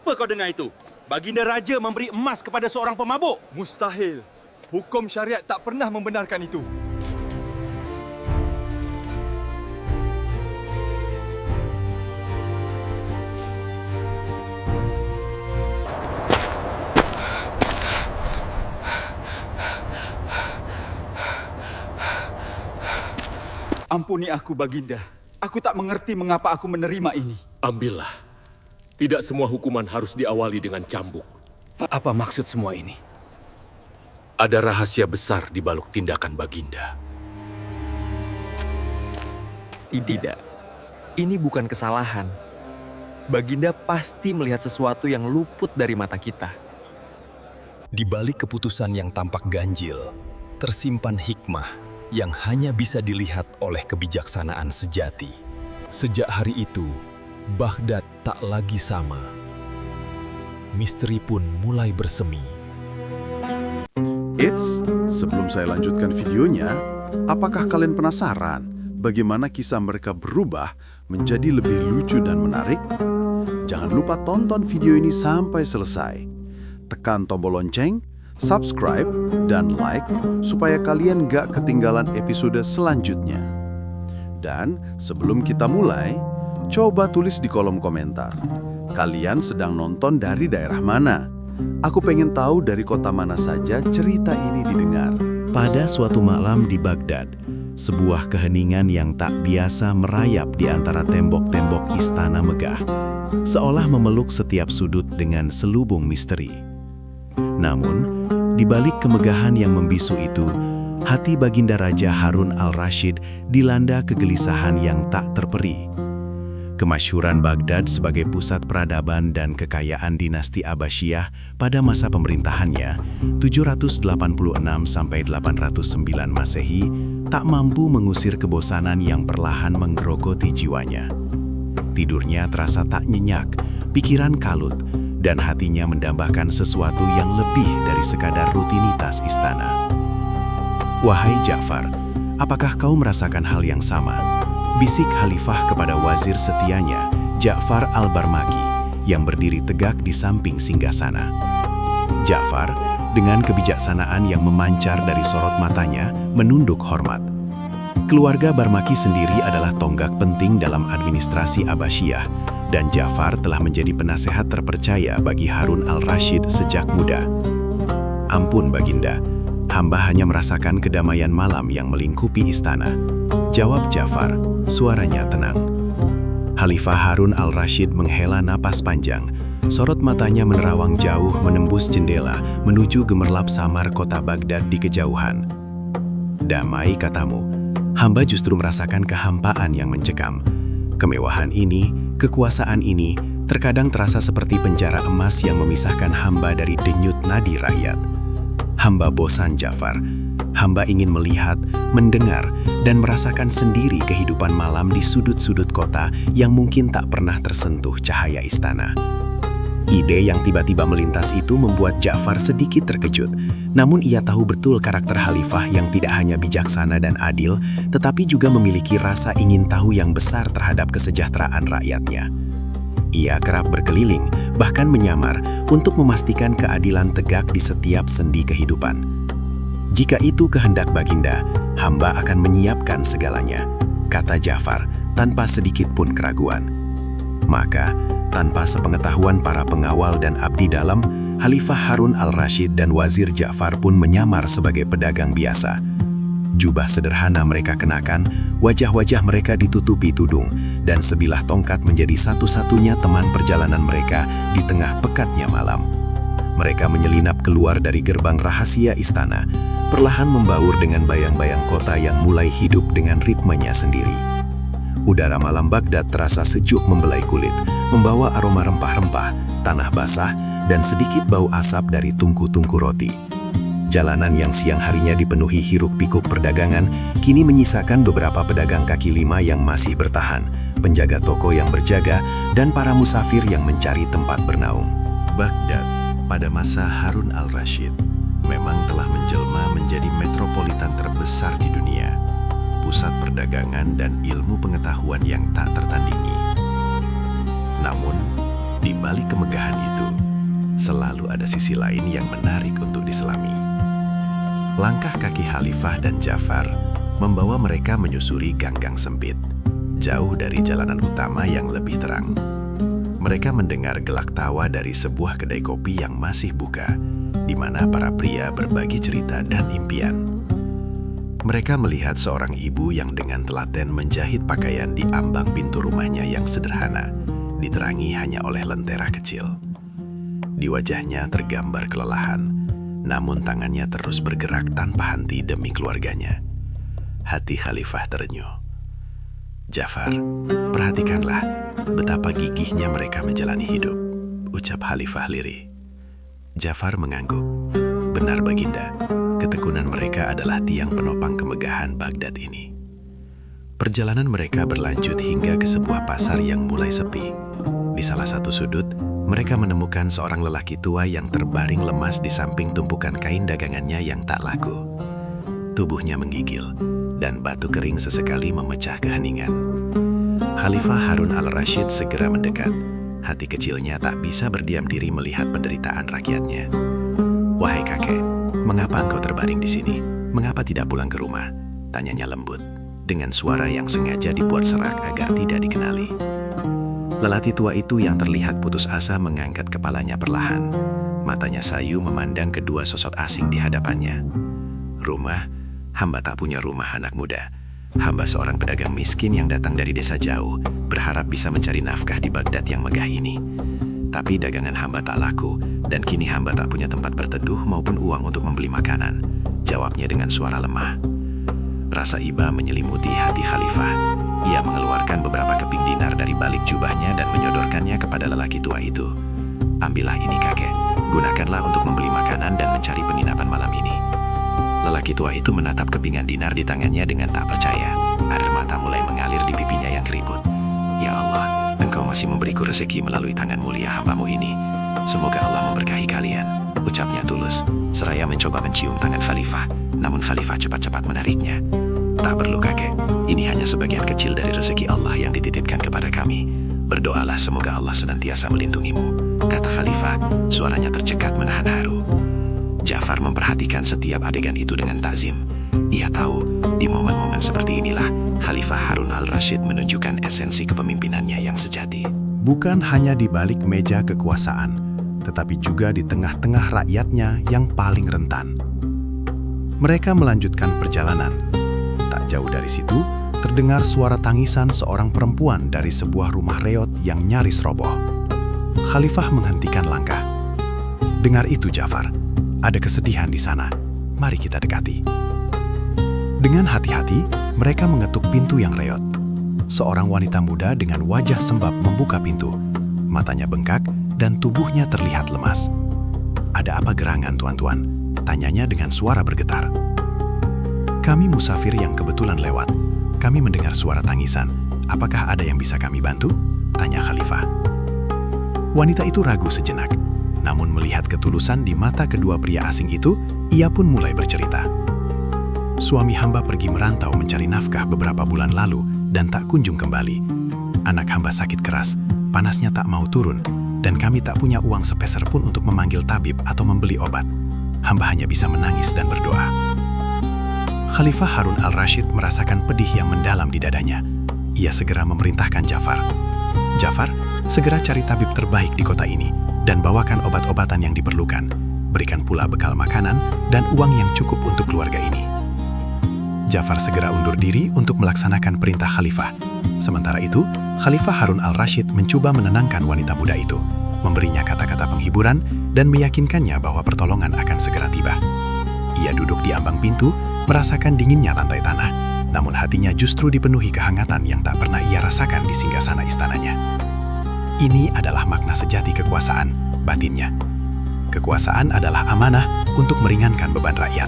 Apa kau dengar itu? Baginda Raja memberi emas kepada seorang pemabuk. Mustahil. Hukum syariat tak pernah membenarkan itu. Ampuni aku, Baginda. Aku tak mengerti mengapa aku menerima ini. Ambillah. Tidak semua hukuman harus diawali dengan cambuk. Apa maksud semua ini? Ada rahasia besar di balik tindakan Baginda. Tidak. Ini bukan kesalahan. Baginda pasti melihat sesuatu yang luput dari mata kita. Di balik keputusan yang tampak ganjil, tersimpan hikmah yang hanya bisa dilihat oleh kebijaksanaan sejati. Sejak hari itu, Baghdad tak lagi sama. Misteri pun mulai bersemi. Eits, sebelum saya lanjutkan videonya, apakah kalian penasaran bagaimana kisah mereka berubah menjadi lebih lucu dan menarik? Jangan lupa tonton video ini sampai selesai. Tekan tombol lonceng, subscribe, dan like supaya kalian gak ketinggalan episode selanjutnya. Dan sebelum kita mulai, coba tulis di kolom komentar. Kalian sedang nonton dari daerah mana? Aku pengen tahu dari kota mana saja cerita ini didengar. Pada suatu malam di Baghdad, sebuah keheningan yang tak biasa merayap di antara tembok-tembok istana megah, seolah memeluk setiap sudut dengan selubung misteri. Namun, di balik kemegahan yang membisu itu, hati Baginda Raja Harun al-Rashid dilanda kegelisahan yang tak terperi. Kemasyhuran Baghdad sebagai pusat peradaban dan kekayaan dinasti Abbasiyah pada masa pemerintahannya 786 sampai 809 Masehi tak mampu mengusir kebosanan yang perlahan menggerogoti jiwanya. Tidurnya terasa tak nyenyak, pikiran kalut, dan hatinya mendambakan sesuatu yang lebih dari sekadar rutinitas istana. Wahai Ja'far, apakah kau merasakan hal yang sama? Bisik Khalifah kepada wazir setianya, Ja'far al-Barmaki, yang berdiri tegak di samping singgasana. Ja'far, dengan kebijaksanaan yang memancar dari sorot matanya, menunduk hormat. Keluarga Barmaki sendiri adalah tonggak penting dalam administrasi Abbasiyah, dan Ja'far telah menjadi penasehat terpercaya bagi Harun al-Rashid sejak muda. Ampun, Baginda, hamba hanya merasakan kedamaian malam yang melingkupi istana. Jawab Ja'far, suaranya tenang. Khalifah Harun al-Rashid menghela napas panjang. Sorot matanya menerawang jauh menembus jendela menuju gemerlap samar kota Baghdad di kejauhan. Damai, katamu. Hamba justru merasakan kehampaan yang mencekam. Kemewahan ini, kekuasaan ini, terkadang terasa seperti penjara emas yang memisahkan hamba dari denyut nadi rakyat. Hamba bosan, Ja'far. Hamba ingin melihat, mendengar, dan merasakan sendiri kehidupan malam di sudut-sudut kota yang mungkin tak pernah tersentuh cahaya istana. Ide yang tiba-tiba melintas itu membuat Ja'far sedikit terkejut. Namun ia tahu betul karakter khalifah yang tidak hanya bijaksana dan adil, tetapi juga memiliki rasa ingin tahu yang besar terhadap kesejahteraan rakyatnya. Ia kerap berkeliling, bahkan menyamar, untuk memastikan keadilan tegak di setiap sendi kehidupan. Jika itu kehendak Baginda, hamba akan menyiapkan segalanya, kata Ja'far tanpa sedikit pun keraguan. Maka, tanpa sepengetahuan para pengawal dan abdi dalam, Khalifah Harun al-Rashid dan Wazir Ja'far pun menyamar sebagai pedagang biasa. Jubah sederhana mereka kenakan, wajah-wajah mereka ditutupi tudung, dan sebilah tongkat menjadi satu-satunya teman perjalanan mereka di tengah pekatnya malam. Mereka menyelinap keluar dari gerbang rahasia istana, perlahan membaur dengan bayang-bayang kota yang mulai hidup dengan ritmenya sendiri. Udara malam Baghdad terasa sejuk membelai kulit, membawa aroma rempah-rempah, tanah basah, dan sedikit bau asap dari tungku-tungku roti. Jalanan yang siang harinya dipenuhi hiruk-pikuk perdagangan, kini menyisakan beberapa pedagang kaki lima yang masih bertahan, penjaga toko yang berjaga, dan para musafir yang mencari tempat bernaung. Baghdad pada masa Harun al-Rashid memang telah menjelma menjadi metropolitan terbesar di dunia, pusat perdagangan dan ilmu pengetahuan yang tak tertandingi. Namun, Di balik kemegahan itu, selalu ada sisi lain yang menarik untuk diselami. Langkah kaki Khalifah dan Ja'far membawa mereka menyusuri gang-gang sempit, jauh dari jalanan utama yang lebih terang. Mereka mendengar gelak tawa dari sebuah kedai kopi yang masih buka, di mana para pria berbagi cerita dan impian. Mereka melihat seorang ibu yang dengan telaten menjahit pakaian di ambang pintu rumahnya yang sederhana, diterangi hanya oleh lentera kecil. Di wajahnya tergambar kelelahan, namun tangannya terus bergerak tanpa henti demi keluarganya. Hati Khalifah terenyuh. Ja'far, perhatikanlah betapa gigihnya mereka menjalani hidup, ucap Khalifah lirih. Ja'far mengangguk. Benar Baginda, ketekunan mereka adalah tiang penopang kemegahan Baghdad ini. Perjalanan mereka berlanjut hingga ke sebuah pasar yang mulai sepi. Di salah satu sudut, mereka menemukan seorang lelaki tua yang terbaring lemas di samping tumpukan kain dagangannya yang tak laku. Tubuhnya menggigil, dan batu kering sesekali memecah keheningan. Khalifah Harun al-Rashid segera mendekat. Hati kecilnya tak bisa berdiam diri melihat penderitaan rakyatnya. "Wahai kakek, mengapa engkau terbaring di sini? Mengapa tidak pulang ke rumah?" tanyanya lembut, dengan suara yang sengaja dibuat serak agar tidak dikenali. Lelaki tua itu yang terlihat putus asa mengangkat kepalanya perlahan. Matanya sayu memandang kedua sosok asing di hadapannya. "Rumah? Hamba tak punya rumah, anak muda. Hamba seorang pedagang miskin yang datang dari desa jauh, berharap bisa mencari nafkah di Baghdad yang megah ini. Tapi dagangan hamba tak laku, dan kini hamba tak punya tempat berteduh maupun uang untuk membeli makanan," jawabnya dengan suara lemah. Rasa iba menyelimuti hati Khalifah. Ia mengeluarkan beberapa keping dinar dari balik jubahnya dan menyodorkannya kepada lelaki tua itu. "Ambillah ini kakek, gunakanlah untuk membeli makanan dan mencari penginapan malam ini." Lelaki tua itu menatap kepingan dinar di tangannya dengan tak percaya. Air mata mulai mengalir di pipinya yang keriput. "Ya Allah, Engkau masih memberiku rezeki melalui tangan mulia hambamu ini. Semoga Allah memberkahi kalian," ucapnya tulus, seraya mencoba mencium tangan Khalifah. Namun Khalifah cepat-cepat menariknya. "Tak perlu kakek, ini hanya sebagian kecil dari rezeki Allah yang dititipkan kepada kami. Berdoalah semoga Allah senantiasa melindungimu," kata Khalifah, suaranya tercekat menahan haru. Ja'far memperhatikan setiap adegan itu dengan takzim. Ia tahu, di momen-momen seperti inilah, Khalifah Harun al-Rashid menunjukkan esensi kepemimpinannya yang sejati. Bukan hanya di balik meja kekuasaan, tetapi juga di tengah-tengah rakyatnya yang paling rentan. Mereka melanjutkan perjalanan. Tak jauh dari situ, terdengar suara tangisan seorang perempuan dari sebuah rumah reot yang nyaris roboh. Khalifah menghentikan langkah. "Dengar itu, Ja'far. Ada kesedihan di sana. Mari kita dekati." Dengan hati-hati, mereka mengetuk pintu yang reot. Seorang wanita muda dengan wajah sembab membuka pintu. Matanya bengkak dan tubuhnya terlihat lemas. "Ada apa gerangan, tuan-tuan?" tanyanya dengan suara bergetar. "Kami musafir yang kebetulan lewat. Kami mendengar suara tangisan. Apakah ada yang bisa kami bantu?" tanya Khalifah. Wanita itu ragu sejenak. Namun melihat ketulusan di mata kedua pria asing itu, ia pun mulai bercerita. "Suami hamba pergi merantau mencari nafkah beberapa bulan lalu dan tak kunjung kembali. Anak hamba sakit keras, panasnya tak mau turun, dan kami tak punya uang sepeser pun untuk memanggil tabib atau membeli obat. Hamba hanya bisa menangis dan berdoa." Khalifah Harun al-Rashid merasakan pedih yang mendalam di dadanya. Ia segera memerintahkan Ja'far. "Ja'far, segera cari tabib terbaik di kota ini dan bawakan obat-obatan yang diperlukan. Berikan pula bekal makanan dan uang yang cukup untuk keluarga ini." Ja'far segera undur diri untuk melaksanakan perintah Khalifah. Sementara itu, Khalifah Harun al-Rashid mencoba menenangkan wanita muda itu, memberinya kata-kata penghiburan dan meyakinkannya bahwa pertolongan akan segera tiba. Ia duduk di ambang pintu, merasakan dinginnya lantai tanah, namun hatinya justru dipenuhi kehangatan yang tak pernah ia rasakan di singgasana istananya. Ini adalah makna sejati kekuasaan, batinnya. Kekuasaan adalah amanah untuk meringankan beban rakyat.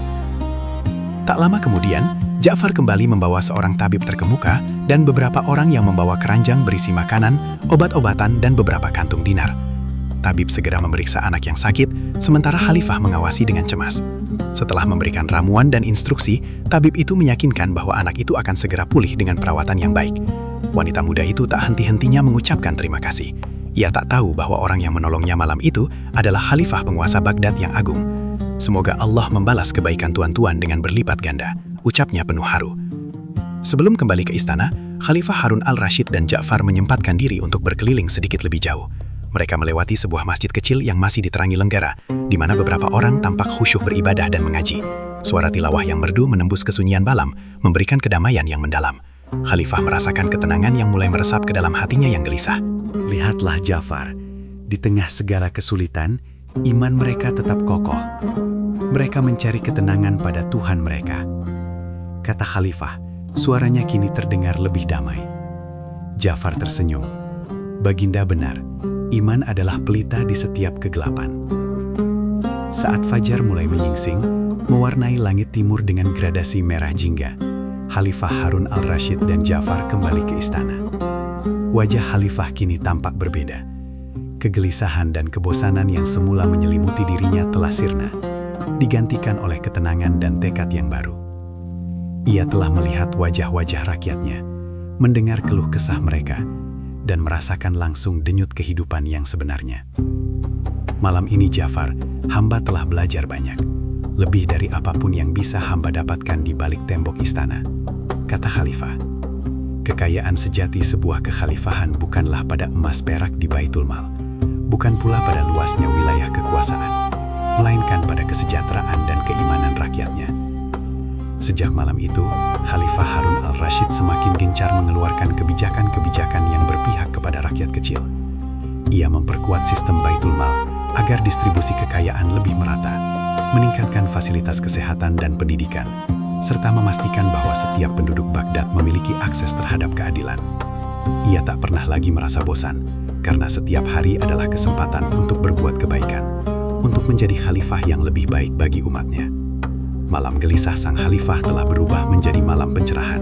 Tak lama kemudian, Ja'far kembali membawa seorang tabib terkemuka dan beberapa orang yang membawa keranjang berisi makanan, obat-obatan, dan beberapa kantung dinar. Tabib segera memeriksa anak yang sakit, sementara Khalifah mengawasi dengan cemas. Setelah memberikan ramuan dan instruksi, tabib itu meyakinkan bahwa anak itu akan segera pulih dengan perawatan yang baik. Wanita muda itu tak henti-hentinya mengucapkan terima kasih. Ia tak tahu bahwa orang yang menolongnya malam itu adalah khalifah penguasa Baghdad yang agung. Semoga Allah membalas kebaikan tuan-tuan dengan berlipat ganda, ucapnya penuh haru. Sebelum kembali ke istana, Khalifah Harun al-Rashid dan Ja'far menyempatkan diri untuk berkeliling sedikit lebih jauh. Mereka melewati sebuah masjid kecil yang masih diterangi lenggara, di mana beberapa orang tampak khusyuk beribadah dan mengaji. Suara tilawah yang merdu menembus kesunyian malam, memberikan kedamaian yang mendalam. Khalifah merasakan ketenangan yang mulai meresap ke dalam hatinya yang gelisah. Lihatlah Ja'far, di tengah segala kesulitan, iman mereka tetap kokoh. Mereka mencari ketenangan pada Tuhan mereka. Kata Khalifah, suaranya kini terdengar lebih damai. Ja'far tersenyum. Baginda benar, iman adalah pelita di setiap kegelapan. Saat fajar mulai menyingsing, mewarnai langit timur dengan gradasi merah jingga, Khalifah Harun al-Rashid dan Ja'far kembali ke istana. Wajah Khalifah kini tampak berbeda. Kegelisahan dan kebosanan yang semula menyelimuti dirinya telah sirna, digantikan oleh ketenangan dan tekad yang baru. Ia telah melihat wajah-wajah rakyatnya, mendengar keluh kesah mereka, dan merasakan langsung denyut kehidupan yang sebenarnya. Malam ini Ja'far, hamba telah belajar banyak, lebih dari apapun yang bisa hamba dapatkan di balik tembok istana, kata Khalifah. Kekayaan sejati sebuah kekhalifahan bukanlah pada emas perak di Baitul Mal, bukan pula pada luasnya wilayah kekuasaan, melainkan pada kesejahteraan dan keimanan rakyatnya. Sejak malam itu, Khalifah Harun al-Rashid semakin gencar mengeluarkan kebijakan-kebijakan yang berpihak kepada rakyat kecil. Ia memperkuat sistem Baitul Mal agar distribusi kekayaan lebih merata, meningkatkan fasilitas kesehatan dan pendidikan, serta memastikan bahwa setiap penduduk Baghdad memiliki akses terhadap keadilan. Ia tak pernah lagi merasa bosan, karena setiap hari adalah kesempatan untuk berbuat kebaikan, untuk menjadi khalifah yang lebih baik bagi umatnya. Malam gelisah sang khalifah telah berubah menjadi malam pencerahan,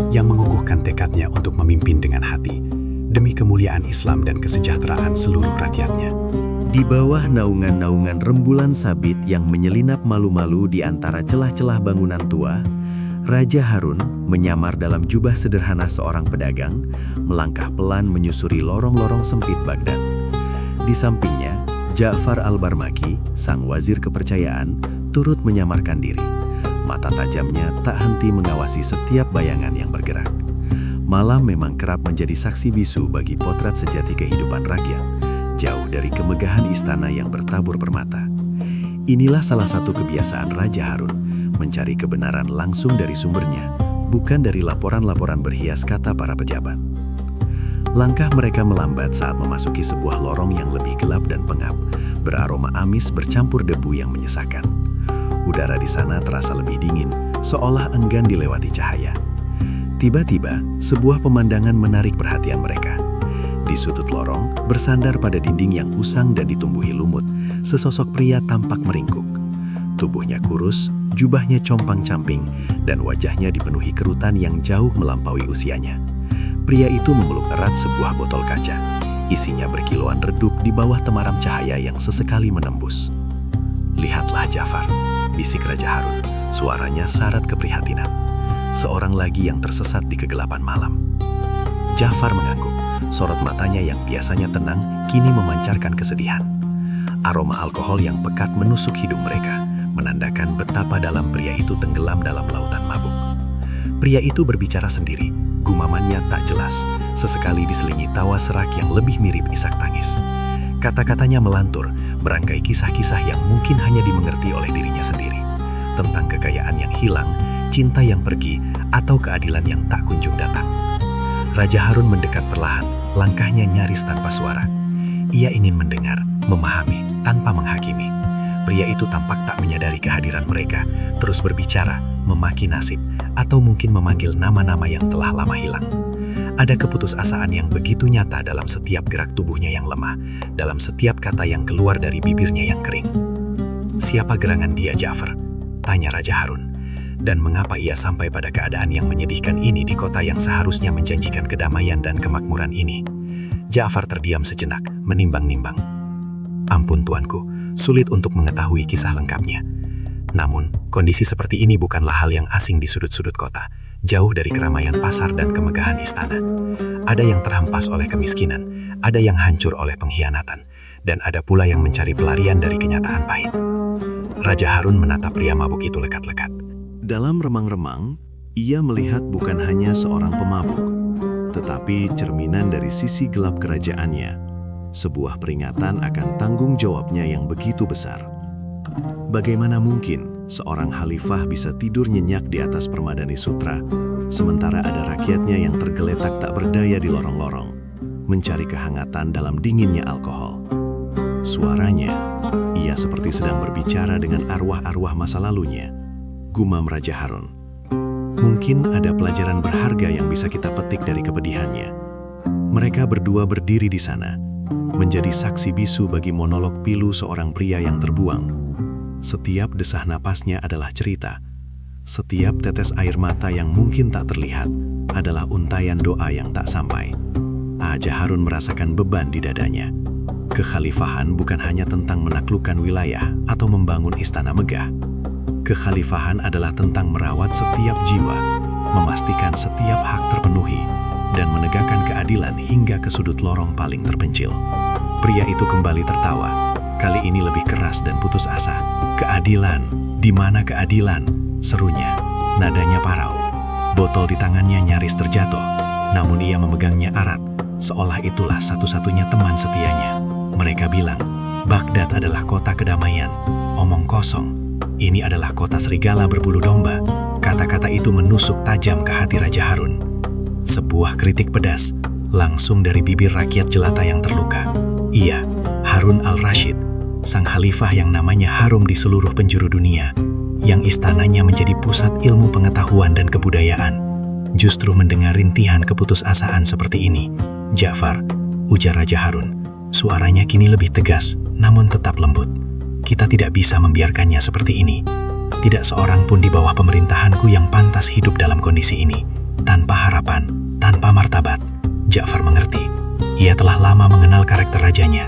yang mengukuhkan tekadnya untuk memimpin dengan hati, demi kemuliaan Islam dan kesejahteraan seluruh rakyatnya. Di bawah naungan-naungan rembulan sabit yang menyelinap malu-malu di antara celah-celah bangunan tua, Raja Harun menyamar dalam jubah sederhana seorang pedagang, melangkah pelan menyusuri lorong-lorong sempit Baghdad. Di sampingnya, Ja'far al-Barmaki, sang wazir kepercayaan, turut menyamarkan diri. Mata tajamnya tak henti mengawasi setiap bayangan yang bergerak. Malam memang kerap menjadi saksi bisu bagi potret sejati kehidupan rakyat, jauh dari kemegahan istana yang bertabur permata. Inilah salah satu kebiasaan Raja Harun, mencari kebenaran langsung dari sumbernya, bukan dari laporan-laporan berhias kata para pejabat. Langkah mereka melambat saat memasuki sebuah lorong yang lebih gelap dan pengap, beraroma amis bercampur debu yang menyesakan. Udara di sana terasa lebih dingin, seolah enggan dilewati cahaya. Tiba-tiba, sebuah pemandangan menarik perhatian mereka. Di sudut lorong, bersandar pada dinding yang usang dan ditumbuhi lumut, sesosok pria tampak meringkuk. Tubuhnya kurus, jubahnya compang-camping, dan wajahnya dipenuhi kerutan yang jauh melampaui usianya. Pria itu memeluk erat sebuah botol kaca. Isinya berkilauan redup di bawah temaram cahaya yang sesekali menembus. "Lihatlah Ja'far," bisik Raja Harun, suaranya syarat keprihatinan. Seorang lagi yang tersesat di kegelapan malam. Ja'far mengangguk. Sorot matanya yang biasanya tenang kini memancarkan kesedihan. Aroma alkohol yang pekat menusuk hidung mereka, menandakan betapa dalam pria itu tenggelam dalam lautan mabuk. Pria itu berbicara sendiri, gumamannya tak jelas, sesekali diselingi tawa serak yang lebih mirip isak tangis. Kata-katanya melantur, merangkai kisah-kisah yang mungkin hanya dimengerti oleh dirinya sendiri, tentang kekayaan yang hilang, cinta yang pergi, atau keadilan yang tak kunjung datang. Raja Harun mendekat perlahan, langkahnya nyaris tanpa suara. Ia ingin mendengar, memahami, tanpa menghakimi. Pria itu tampak tak menyadari kehadiran mereka, terus berbicara, memaki nasib, atau mungkin memanggil nama-nama yang telah lama hilang. Ada keputusasaan yang begitu nyata dalam setiap gerak tubuhnya yang lemah, dalam setiap kata yang keluar dari bibirnya yang kering. "Siapa gerangan dia, Ja'far?" tanya Raja Harun. Dan mengapa ia sampai pada keadaan yang menyedihkan ini di kota yang seharusnya menjanjikan kedamaian dan kemakmuran ini? Ja'far terdiam sejenak, menimbang-nimbang. "Ampun tuanku, sulit untuk mengetahui kisah lengkapnya. Namun, kondisi seperti ini bukanlah hal yang asing di sudut-sudut kota, jauh dari keramaian pasar dan kemegahan istana. Ada yang terhempas oleh kemiskinan, ada yang hancur oleh pengkhianatan, dan ada pula yang mencari pelarian dari kenyataan pahit. Raja Harun menatap pria mabuk itu lekat-lekat. Dalam remang-remang, ia melihat bukan hanya seorang pemabuk, tetapi cerminan dari sisi gelap kerajaannya, sebuah peringatan akan tanggung jawabnya yang begitu besar. Bagaimana mungkin seorang khalifah bisa tidur nyenyak di atas permadani sutra, sementara ada rakyatnya yang tergeletak tak berdaya di lorong-lorong, mencari kehangatan dalam dinginnya alkohol. Suaranya, ia seperti sedang berbicara dengan arwah-arwah masa lalunya, gumam Raja Harun. Mungkin ada pelajaran berharga yang bisa kita petik dari kepedihannya. Mereka berdua berdiri di sana, menjadi saksi bisu bagi monolog pilu seorang pria yang terbuang. Setiap desah napasnya adalah cerita. Setiap tetes air mata yang mungkin tak terlihat adalah untayan doa yang tak sampai. Raja Harun merasakan beban di dadanya. Kekhalifahan bukan hanya tentang menaklukkan wilayah atau membangun istana megah. Kekhalifahan adalah tentang merawat setiap jiwa, memastikan setiap hak terpenuhi, dan menegakkan keadilan hingga ke sudut lorong paling terpencil. Pria itu kembali tertawa, kali ini lebih keras dan putus asa. Keadilan, di mana keadilan? Serunya, nadanya parau. Botol di tangannya nyaris terjatuh, namun ia memegangnya erat, seolah itulah satu-satunya teman setianya. Mereka bilang, Baghdad adalah kota kedamaian. Omong kosong, ini adalah kota serigala berbulu domba. Kata-kata itu menusuk tajam ke hati Raja Harun. Sebuah kritik pedas, langsung dari bibir rakyat jelata yang terluka. Iya, Harun al-Rashid, sang khalifah yang namanya harum di seluruh penjuru dunia, yang istananya menjadi pusat ilmu pengetahuan dan kebudayaan, justru mendengar rintihan keputusasaan seperti ini. Ja'far, ujar Raja Harun, suaranya kini lebih tegas, namun tetap lembut. Kita tidak bisa membiarkannya seperti ini. Tidak seorang pun di bawah pemerintahanku yang pantas hidup dalam kondisi ini, tanpa harapan, tanpa martabat. Ja'far mengerti. Ia telah lama mengenal karakter rajanya.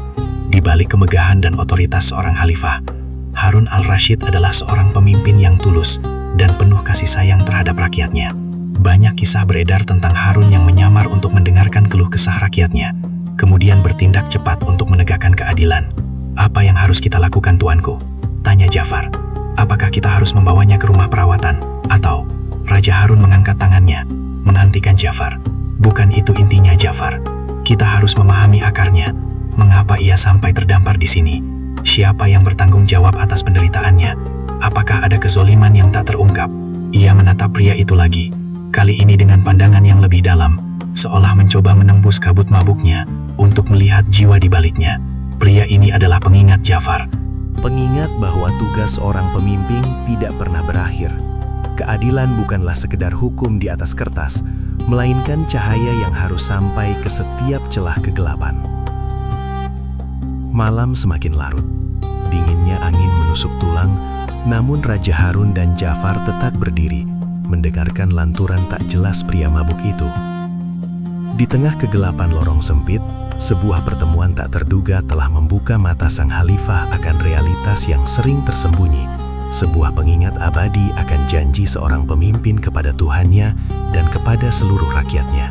Di balik kemegahan dan otoritas seorang khalifah, Harun al-Rashid adalah seorang pemimpin yang tulus dan penuh kasih sayang terhadap rakyatnya. Banyak kisah beredar tentang Harun yang menyamar untuk mendengarkan keluh kesah rakyatnya, kemudian bertindak cepat untuk menegakkan keadilan. Apa yang harus kita lakukan, tuanku? Tanya Ja'far. Apakah kita harus membawanya ke rumah perawatan? Atau? Raja Harun mengangkat tangannya, menghentikan Ja'far. Bukan itu intinya, Ja'far. Kita harus memahami akarnya. Mengapa ia sampai terdampar di sini? Siapa yang bertanggung jawab atas penderitaannya? Apakah ada kezoliman yang tak terungkap? Ia menatap pria itu lagi, kali ini dengan pandangan yang lebih dalam, seolah mencoba menembus kabut mabuknya untuk melihat jiwa di baliknya. Pria ini adalah pengingat Ja'far. Pengingat bahwa tugas seorang pemimpin tidak pernah berakhir. Keadilan bukanlah sekedar hukum di atas kertas, melainkan cahaya yang harus sampai ke setiap celah kegelapan. Malam semakin larut. Dinginnya angin menusuk tulang, namun Raja Harun dan Ja'far tetap berdiri, mendengarkan lanturan tak jelas pria mabuk itu. Di tengah kegelapan lorong sempit, sebuah pertemuan tak terduga telah membuka mata sang khalifah akan realitas yang sering tersembunyi, sebuah pengingat abadi akan janji seorang pemimpin kepada Tuhannya dan kepada seluruh rakyatnya.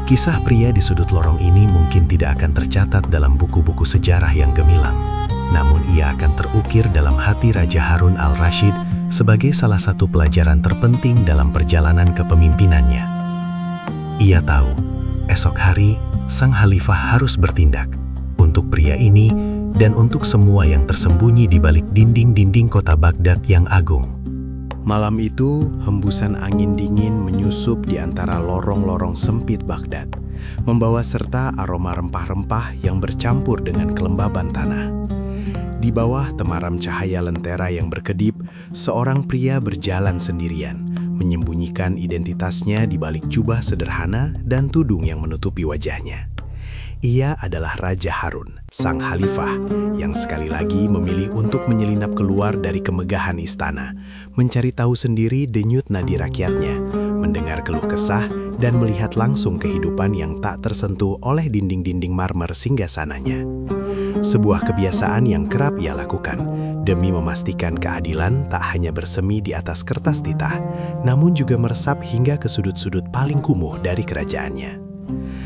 Kisah pria di sudut lorong ini mungkin tidak akan tercatat dalam buku-buku sejarah yang gemilang, namun ia akan terukir dalam hati Raja Harun al-Rashid sebagai salah satu pelajaran terpenting dalam perjalanan kepemimpinannya. Ia tahu, esok hari sang khalifah harus bertindak untuk pria ini dan untuk semua yang tersembunyi di balik dinding-dinding kota Baghdad yang agung. Malam itu, hembusan angin dingin menyusup di antara lorong-lorong sempit Baghdad, membawa serta aroma rempah-rempah yang bercampur dengan kelembaban tanah. Di bawah temaram cahaya lentera yang berkedip, seorang pria berjalan sendirian, menyembunyikan identitasnya di balik jubah sederhana dan tudung yang menutupi wajahnya. Ia adalah Raja Harun, sang khalifah, yang sekali lagi memilih untuk menyelinap keluar dari kemegahan istana, mencari tahu sendiri denyut nadi rakyatnya, mendengar keluh kesah, dan melihat langsung kehidupan yang tak tersentuh oleh dinding-dinding marmer singgasananya. Sebuah kebiasaan yang kerap ia lakukan, demi memastikan keadilan tak hanya bersemi di atas kertas titah, namun juga meresap hingga ke sudut-sudut paling kumuh dari kerajaannya.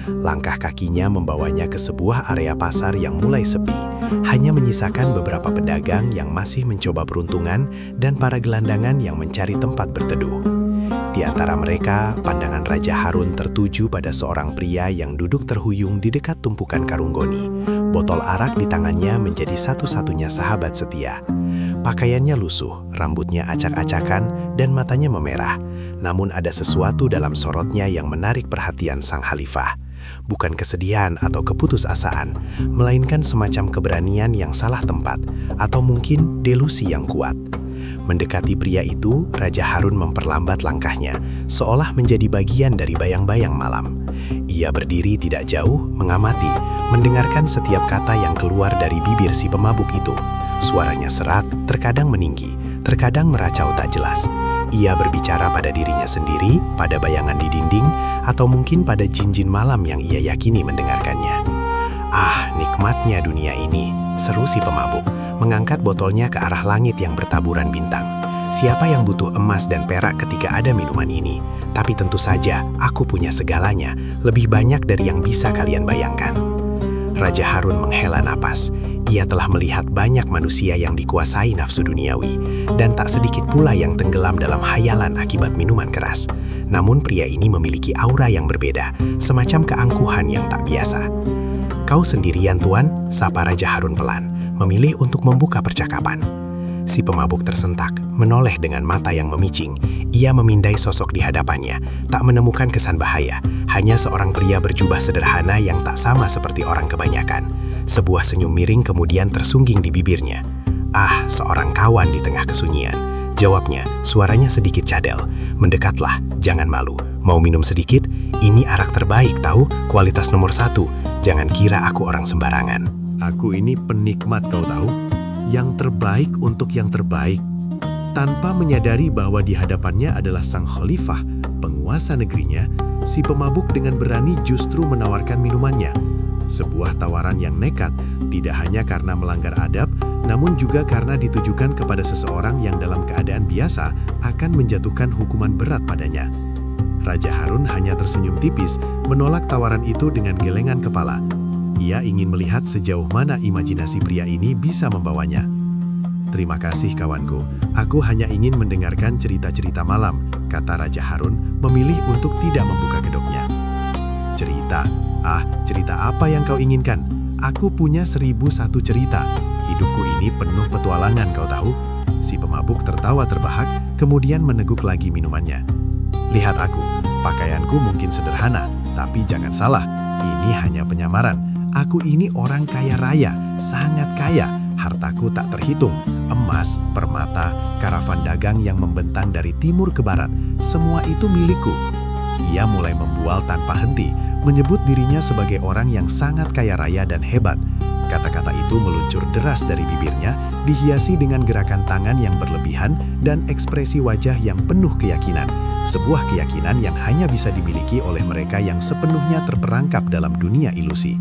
Langkah kakinya membawanya ke sebuah area pasar yang mulai sepi, hanya menyisakan beberapa pedagang yang masih mencoba peruntungan dan para gelandangan yang mencari tempat berteduh. Di antara mereka, pandangan Raja Harun tertuju pada seorang pria yang duduk terhuyung di dekat tumpukan karung goni. Botol arak di tangannya menjadi satu-satunya sahabat setia. Pakaiannya lusuh, rambutnya acak-acakan, dan matanya memerah. Namun ada sesuatu dalam sorotnya yang menarik perhatian sang khalifah. Bukan kesedihan atau keputusasaan, melainkan semacam keberanian yang salah tempat, atau mungkin delusi yang kuat. Mendekati pria itu, Raja Harun memperlambat langkahnya, seolah menjadi bagian dari bayang-bayang malam. Ia berdiri tidak jauh, mengamati, mendengarkan setiap kata yang keluar dari bibir si pemabuk itu. Suaranya serak, terkadang meninggi, terkadang meracau tak jelas. Ia berbicara pada dirinya sendiri, pada bayangan di dinding, atau mungkin pada jin-jin malam yang ia yakini mendengarkannya. Ah, nikmatnya dunia ini, seru si pemabuk, mengangkat botolnya ke arah langit yang bertaburan bintang. Siapa yang butuh emas dan perak ketika ada minuman ini? Tapi tentu saja, aku punya segalanya, lebih banyak dari yang bisa kalian bayangkan. Raja Harun menghela napas. Ia telah melihat banyak manusia yang dikuasai nafsu duniawi, dan tak sedikit pula yang tenggelam dalam hayalan akibat minuman keras. Namun pria ini memiliki aura yang berbeda, semacam keangkuhan yang tak biasa. "Kau sendirian, Tuan?" sapa Raja Harun pelan, memilih untuk membuka percakapan. Si pemabuk tersentak, menoleh dengan mata yang memicing. Ia memindai sosok di hadapannya, tak menemukan kesan bahaya, hanya seorang pria berjubah sederhana yang tak sama seperti orang kebanyakan. Sebuah senyum miring kemudian tersungging di bibirnya. "Ah, seorang kawan di tengah kesunyian," jawabnya, suaranya sedikit cadel. "Mendekatlah, jangan malu. Mau minum sedikit? Ini arak terbaik tahu, kualitas nomor 1. Jangan kira aku orang sembarangan." Aku ini penikmat kau tahu, yang terbaik untuk yang terbaik. Tanpa menyadari bahwa di hadapannya adalah sang khalifah, penguasa negerinya, si pemabuk dengan berani justru menawarkan minumannya. Sebuah tawaran yang nekat, tidak hanya karena melanggar adab, namun juga karena ditujukan kepada seseorang yang dalam keadaan biasa akan menjatuhkan hukuman berat padanya. Raja Harun hanya tersenyum tipis, menolak tawaran itu dengan gelengan kepala. Ia ingin melihat sejauh mana imajinasi pria ini bisa membawanya. "Terima kasih kawanku, aku hanya ingin mendengarkan cerita-cerita malam," kata Raja Harun, memilih untuk tidak membuka kedoknya. "Cerita? Ah, cerita apa yang kau inginkan? Aku punya 1001 cerita. Hidupku ini penuh petualangan kau tahu." Si pemabuk tertawa terbahak, kemudian meneguk lagi minumannya. "Lihat aku, pakaianku mungkin sederhana, tapi jangan salah, ini hanya penyamaran. Aku ini orang kaya raya, sangat kaya. Hartaku tak terhitung, emas, permata, karavan dagang yang membentang dari timur ke barat, semua itu milikku." Ia mulai membual tanpa henti, menyebut dirinya sebagai orang yang sangat kaya raya dan hebat. Kata-kata itu meluncur deras dari bibirnya, dihiasi dengan gerakan tangan yang berlebihan dan ekspresi wajah yang penuh keyakinan. Sebuah keyakinan yang hanya bisa dimiliki oleh mereka yang sepenuhnya terperangkap dalam dunia ilusi.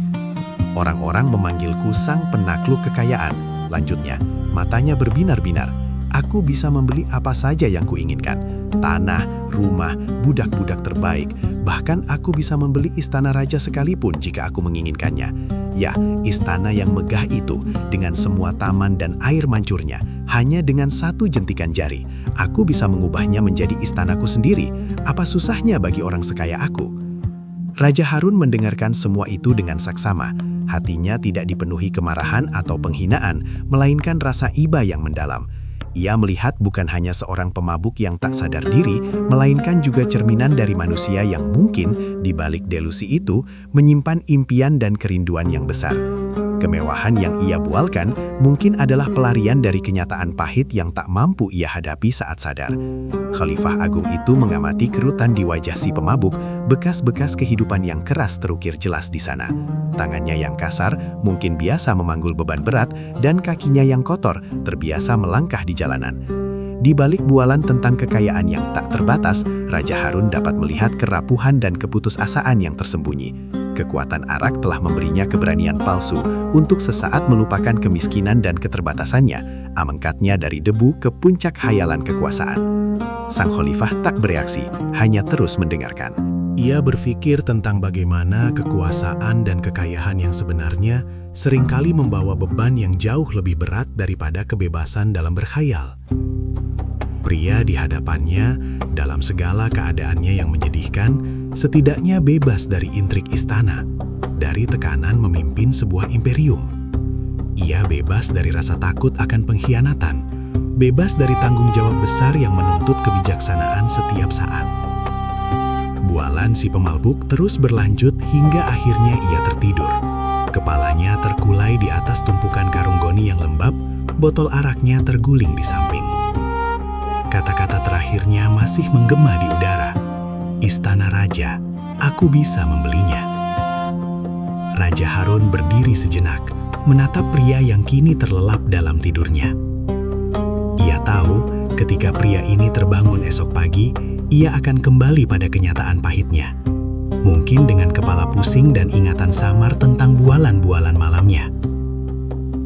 "Orang-orang memanggilku sang penakluk kekayaan," lanjutnya, matanya berbinar-binar. "Aku bisa membeli apa saja yang kuinginkan. Tanah, rumah, budak-budak terbaik. Bahkan aku bisa membeli istana raja sekalipun jika aku menginginkannya. Ya, istana yang megah itu, dengan semua taman dan air mancurnya, hanya dengan satu jentikan jari. Aku bisa mengubahnya menjadi istanaku sendiri. Apa susahnya bagi orang sekaya aku?" Raja Harun mendengarkan semua itu dengan saksama. Hatinya tidak dipenuhi kemarahan atau penghinaan, melainkan rasa iba yang mendalam. Ia melihat bukan hanya seorang pemabuk yang tak sadar diri, melainkan juga cerminan dari manusia yang mungkin di balik delusi itu menyimpan impian dan kerinduan yang besar. Kemewahan yang ia bualkan mungkin adalah pelarian dari kenyataan pahit yang tak mampu ia hadapi saat sadar. Khalifah Agung itu mengamati kerutan di wajah si pemabuk, bekas-bekas kehidupan yang keras terukir jelas di sana. Tangannya yang kasar mungkin biasa memanggul beban berat, dan kakinya yang kotor terbiasa melangkah di jalanan. Di balik bualan tentang kekayaan yang tak terbatas, Raja Harun dapat melihat kerapuhan dan keputusasaan yang tersembunyi. Kekuatan arak telah memberinya keberanian palsu untuk sesaat melupakan kemiskinan dan keterbatasannya, mengangkatnya dari debu ke puncak hayalan kekuasaan. Sang khalifah tak bereaksi, hanya terus mendengarkan. Ia berpikir tentang bagaimana kekuasaan dan kekayaan yang sebenarnya seringkali membawa beban yang jauh lebih berat daripada kebebasan dalam berkhayal. Pria di hadapannya, dalam segala keadaannya yang menyedihkan, setidaknya bebas dari intrik istana, dari tekanan memimpin sebuah imperium. Ia bebas dari rasa takut akan pengkhianatan, bebas dari tanggung jawab besar yang menuntut kebijaksanaan setiap saat. Bualan si pemalbuk terus berlanjut hingga akhirnya ia tertidur. Kepalanya terkulai di atas tumpukan karung goni yang lembab, botol araknya terguling di samping. Kata-kata terakhirnya masih menggema di udara. Istana Raja, aku bisa membelinya. Raja Harun berdiri sejenak, menatap pria yang kini terlelap dalam tidurnya. Ia tahu ketika pria ini terbangun esok pagi, ia akan kembali pada kenyataan pahitnya. Mungkin dengan kepala pusing dan ingatan samar tentang bualan-bualan malamnya.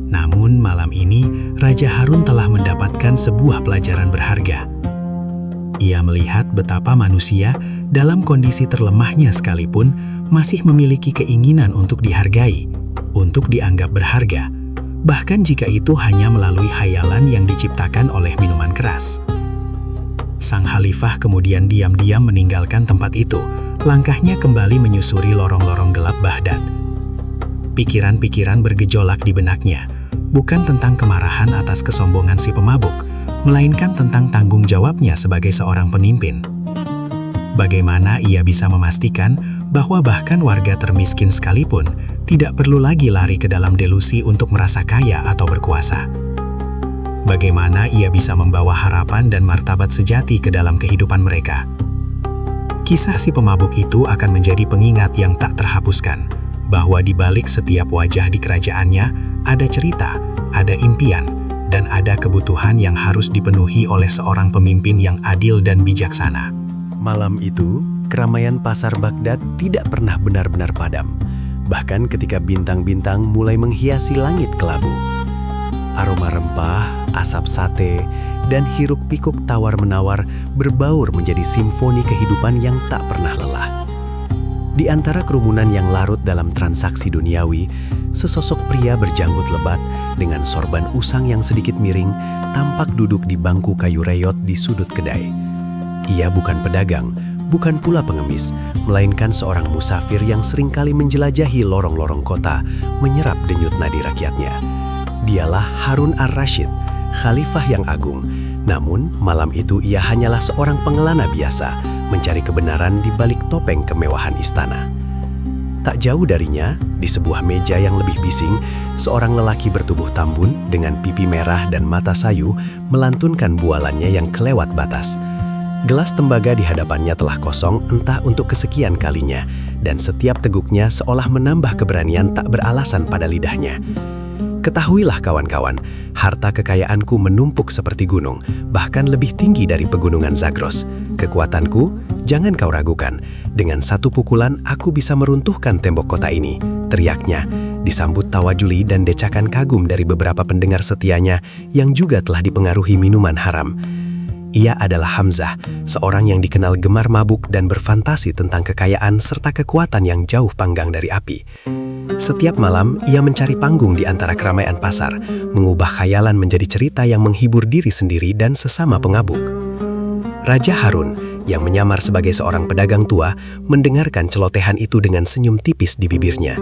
Namun malam ini, Raja Harun telah mendapatkan sebuah pelajaran berharga. Ia melihat betapa manusia dalam kondisi terlemahnya sekalipun masih memiliki keinginan untuk dihargai, untuk dianggap berharga, bahkan jika itu hanya melalui khayalan yang diciptakan oleh minuman keras. Sang khalifah kemudian diam-diam meninggalkan tempat itu. Langkahnya kembali menyusuri lorong-lorong gelap Baghdad. Pikiran-pikiran bergejolak di benaknya, bukan tentang kemarahan atas kesombongan si pemabuk, melainkan tentang tanggung jawabnya sebagai seorang pemimpin. Bagaimana ia bisa memastikan bahwa bahkan warga termiskin sekalipun tidak perlu lagi lari ke dalam delusi untuk merasa kaya atau berkuasa? Bagaimana ia bisa membawa harapan dan martabat sejati ke dalam kehidupan mereka? Kisah si pemabuk itu akan menjadi pengingat yang tak terhapuskan, bahwa di balik setiap wajah di kerajaannya ada cerita, ada impian, dan ada kebutuhan yang harus dipenuhi oleh seorang pemimpin yang adil dan bijaksana. Malam itu, keramaian pasar Baghdad tidak pernah benar-benar padam, bahkan ketika bintang-bintang mulai menghiasi langit kelabu. Aroma rempah, asap sate, dan hiruk-pikuk tawar-menawar berbaur menjadi simfoni kehidupan yang tak pernah lelah. Di antara kerumunan yang larut dalam transaksi duniawi, sesosok pria berjanggut lebat dengan sorban usang yang sedikit miring tampak duduk di bangku kayu reyot di sudut kedai. Ia bukan pedagang, bukan pula pengemis, melainkan seorang musafir yang seringkali menjelajahi lorong-lorong kota, menyerap denyut nadi rakyatnya. Dialah Harun ar-Rasyid, khalifah yang agung. Namun, malam itu ia hanyalah seorang pengelana biasa, mencari kebenaran di balik topeng kemewahan istana. Tak jauh darinya, di sebuah meja yang lebih bising, seorang lelaki bertubuh tambun dengan pipi merah dan mata sayu melantunkan bualannya yang kelewat batas. Gelas tembaga di hadapannya telah kosong entah untuk kesekian kalinya, dan setiap teguknya seolah menambah keberanian tak beralasan pada lidahnya. Ketahuilah kawan-kawan, harta kekayaanku menumpuk seperti gunung, bahkan lebih tinggi dari pegunungan Zagros. Kekuatanku, jangan kau ragukan. Dengan satu pukulan, aku bisa meruntuhkan tembok kota ini, teriaknya, disambut tawa juli dan decakan kagum dari beberapa pendengar setianya yang juga telah dipengaruhi minuman haram. Ia adalah Hamzah, seorang yang dikenal gemar mabuk dan berfantasi tentang kekayaan serta kekuatan yang jauh panggang dari api. Setiap malam, ia mencari panggung di antara keramaian pasar, mengubah khayalan menjadi cerita yang menghibur diri sendiri dan sesama pengabuk. Raja Harun, yang menyamar sebagai seorang pedagang tua, mendengarkan celotehan itu dengan senyum tipis di bibirnya.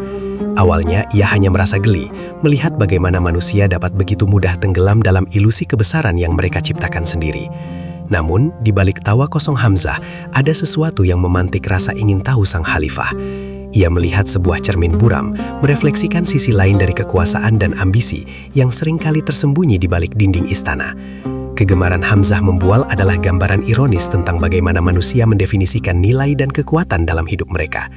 Awalnya, ia hanya merasa geli, melihat bagaimana manusia dapat begitu mudah tenggelam dalam ilusi kebesaran yang mereka ciptakan sendiri. Namun, di balik tawa kosong Hamzah, ada sesuatu yang memantik rasa ingin tahu sang khalifah. Ia melihat sebuah cermin buram, merefleksikan sisi lain dari kekuasaan dan ambisi yang seringkali tersembunyi di balik dinding istana. Kegemaran Hamzah membual adalah gambaran ironis tentang bagaimana manusia mendefinisikan nilai dan kekuatan dalam hidup mereka.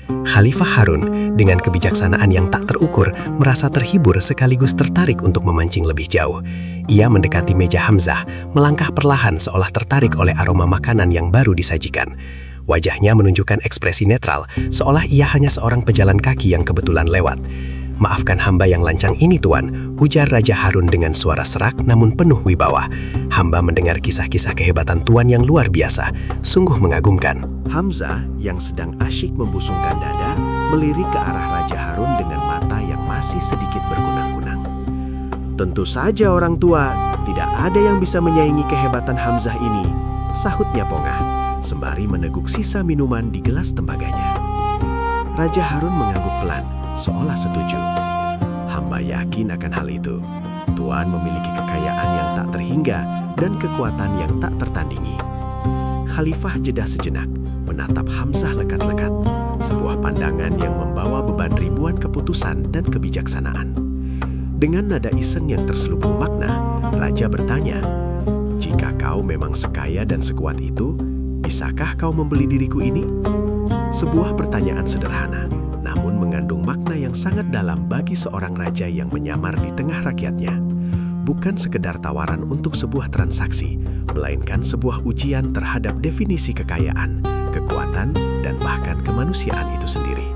Khalifah Harun, dengan kebijaksanaan yang tak terukur, merasa terhibur sekaligus tertarik untuk memancing lebih jauh. Ia mendekati meja Hamzah, melangkah perlahan seolah tertarik oleh aroma makanan yang baru disajikan. Wajahnya menunjukkan ekspresi netral, seolah ia hanya seorang pejalan kaki yang kebetulan lewat. "Maafkan hamba yang lancang ini, Tuan," ujar Raja Harun dengan suara serak namun penuh wibawa. "Hamba mendengar kisah-kisah kehebatan Tuan yang luar biasa, sungguh mengagumkan." Hamzah yang sedang asyik membusungkan dada melirik ke arah Raja Harun dengan mata yang masih sedikit berkunang-kunang. "Tentu saja orang tua, tidak ada yang bisa menyaingi kehebatan Hamzah ini," sahutnya pongah, sembari meneguk sisa minuman di gelas tembaganya. Raja Harun mengangguk pelan, seolah setuju. "Hamba yakin akan hal itu. Tuan memiliki kekayaan yang tak terhingga dan kekuatan yang tak tertandingi." Khalifah jeda sejenak, menatap Hamzah lekat-lekat, sebuah pandangan yang membawa beban ribuan keputusan dan kebijaksanaan. Dengan nada iseng yang terselubung makna, Raja bertanya, "Jika kau memang sekaya dan sekuat itu, bisakah kau membeli diriku ini?" Sebuah pertanyaan sederhana, namun mengandung makna yang sangat dalam bagi seorang raja yang menyamar di tengah rakyatnya. Bukan sekedar tawaran untuk sebuah transaksi, melainkan sebuah ujian terhadap definisi kekayaan, kekuatan, dan bahkan kemanusiaan itu sendiri.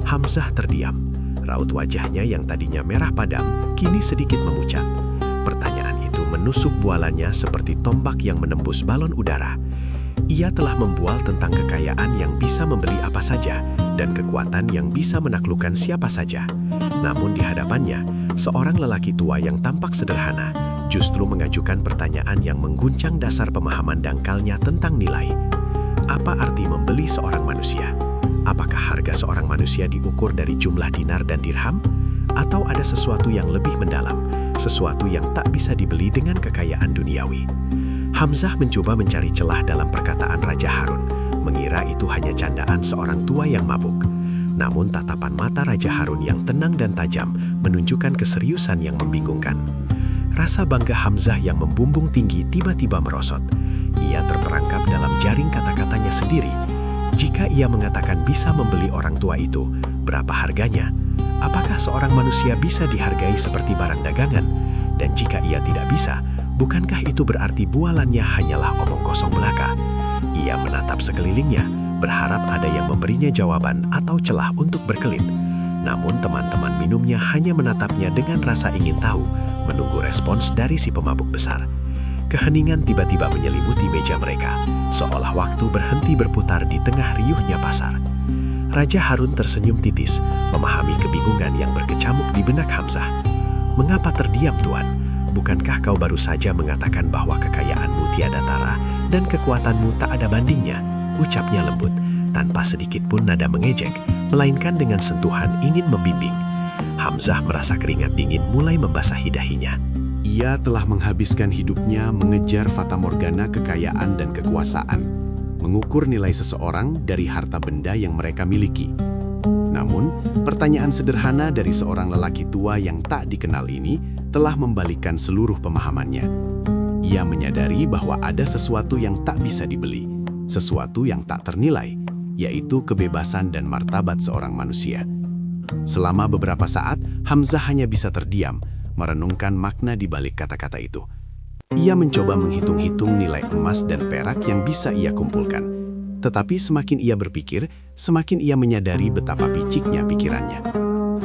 Hamzah terdiam. Raut wajahnya yang tadinya merah padam, kini sedikit memucat. Pertanyaan itu menusuk bualannya seperti tombak yang menembus balon udara. Ia telah membual tentang kekayaan yang bisa membeli apa saja dan kekuatan yang bisa menaklukkan siapa saja. Namun di hadapannya, seorang lelaki tua yang tampak sederhana justru mengajukan pertanyaan yang mengguncang dasar pemahaman dangkalnya tentang nilai. Apa arti membeli seorang manusia? Apakah harga seorang manusia diukur dari jumlah dinar dan dirham? Atau ada sesuatu yang lebih mendalam, sesuatu yang tak bisa dibeli dengan kekayaan duniawi? Hamzah mencoba mencari celah dalam perkataan Raja Harun, mengira itu hanya candaan seorang tua yang mabuk. Namun tatapan mata Raja Harun yang tenang dan tajam menunjukkan keseriusan yang membingungkan. Rasa bangga Hamzah yang membumbung tinggi tiba-tiba merosot. Ia terperangkap dalam jaring kata-katanya sendiri. Jika ia mengatakan bisa membeli orang tua itu, berapa harganya? Apakah seorang manusia bisa dihargai seperti barang dagangan? Dan jika ia tidak bisa, bukankah itu berarti bualannya hanyalah omong kosong belaka? Ia menatap sekelilingnya, berharap ada yang memberinya jawaban atau celah untuk berkelit. Namun teman-teman minumnya hanya menatapnya dengan rasa ingin tahu, menunggu respons dari si pemabuk besar. Keheningan tiba-tiba menyelimuti meja mereka, seolah waktu berhenti berputar di tengah riuhnya pasar. Raja Harun tersenyum titis, memahami kebingungan yang berkecamuk di benak Hamzah. "Mengapa terdiam, Tuan? Bukankah kau baru saja mengatakan bahwa kekayaanmu tiada tara dan kekuatanmu tak ada bandingnya?" ucapnya lembut, tanpa sedikit pun nada mengejek, melainkan dengan sentuhan ingin membimbing. Hamzah merasa keringat dingin mulai membasahi dahinya. Ia telah menghabiskan hidupnya mengejar fatamorgana kekayaan dan kekuasaan, mengukur nilai seseorang dari harta benda yang mereka miliki. Namun, pertanyaan sederhana dari seorang lelaki tua yang tak dikenal ini telah membalikkan seluruh pemahamannya. Ia menyadari bahwa ada sesuatu yang tak bisa dibeli, sesuatu yang tak ternilai, yaitu kebebasan dan martabat seorang manusia. Selama beberapa saat, Hamzah hanya bisa terdiam, merenungkan makna di balik kata-kata itu. Ia mencoba menghitung-hitung nilai emas dan perak yang bisa ia kumpulkan. Tetapi semakin ia berpikir, semakin ia menyadari betapa piciknya pikirannya.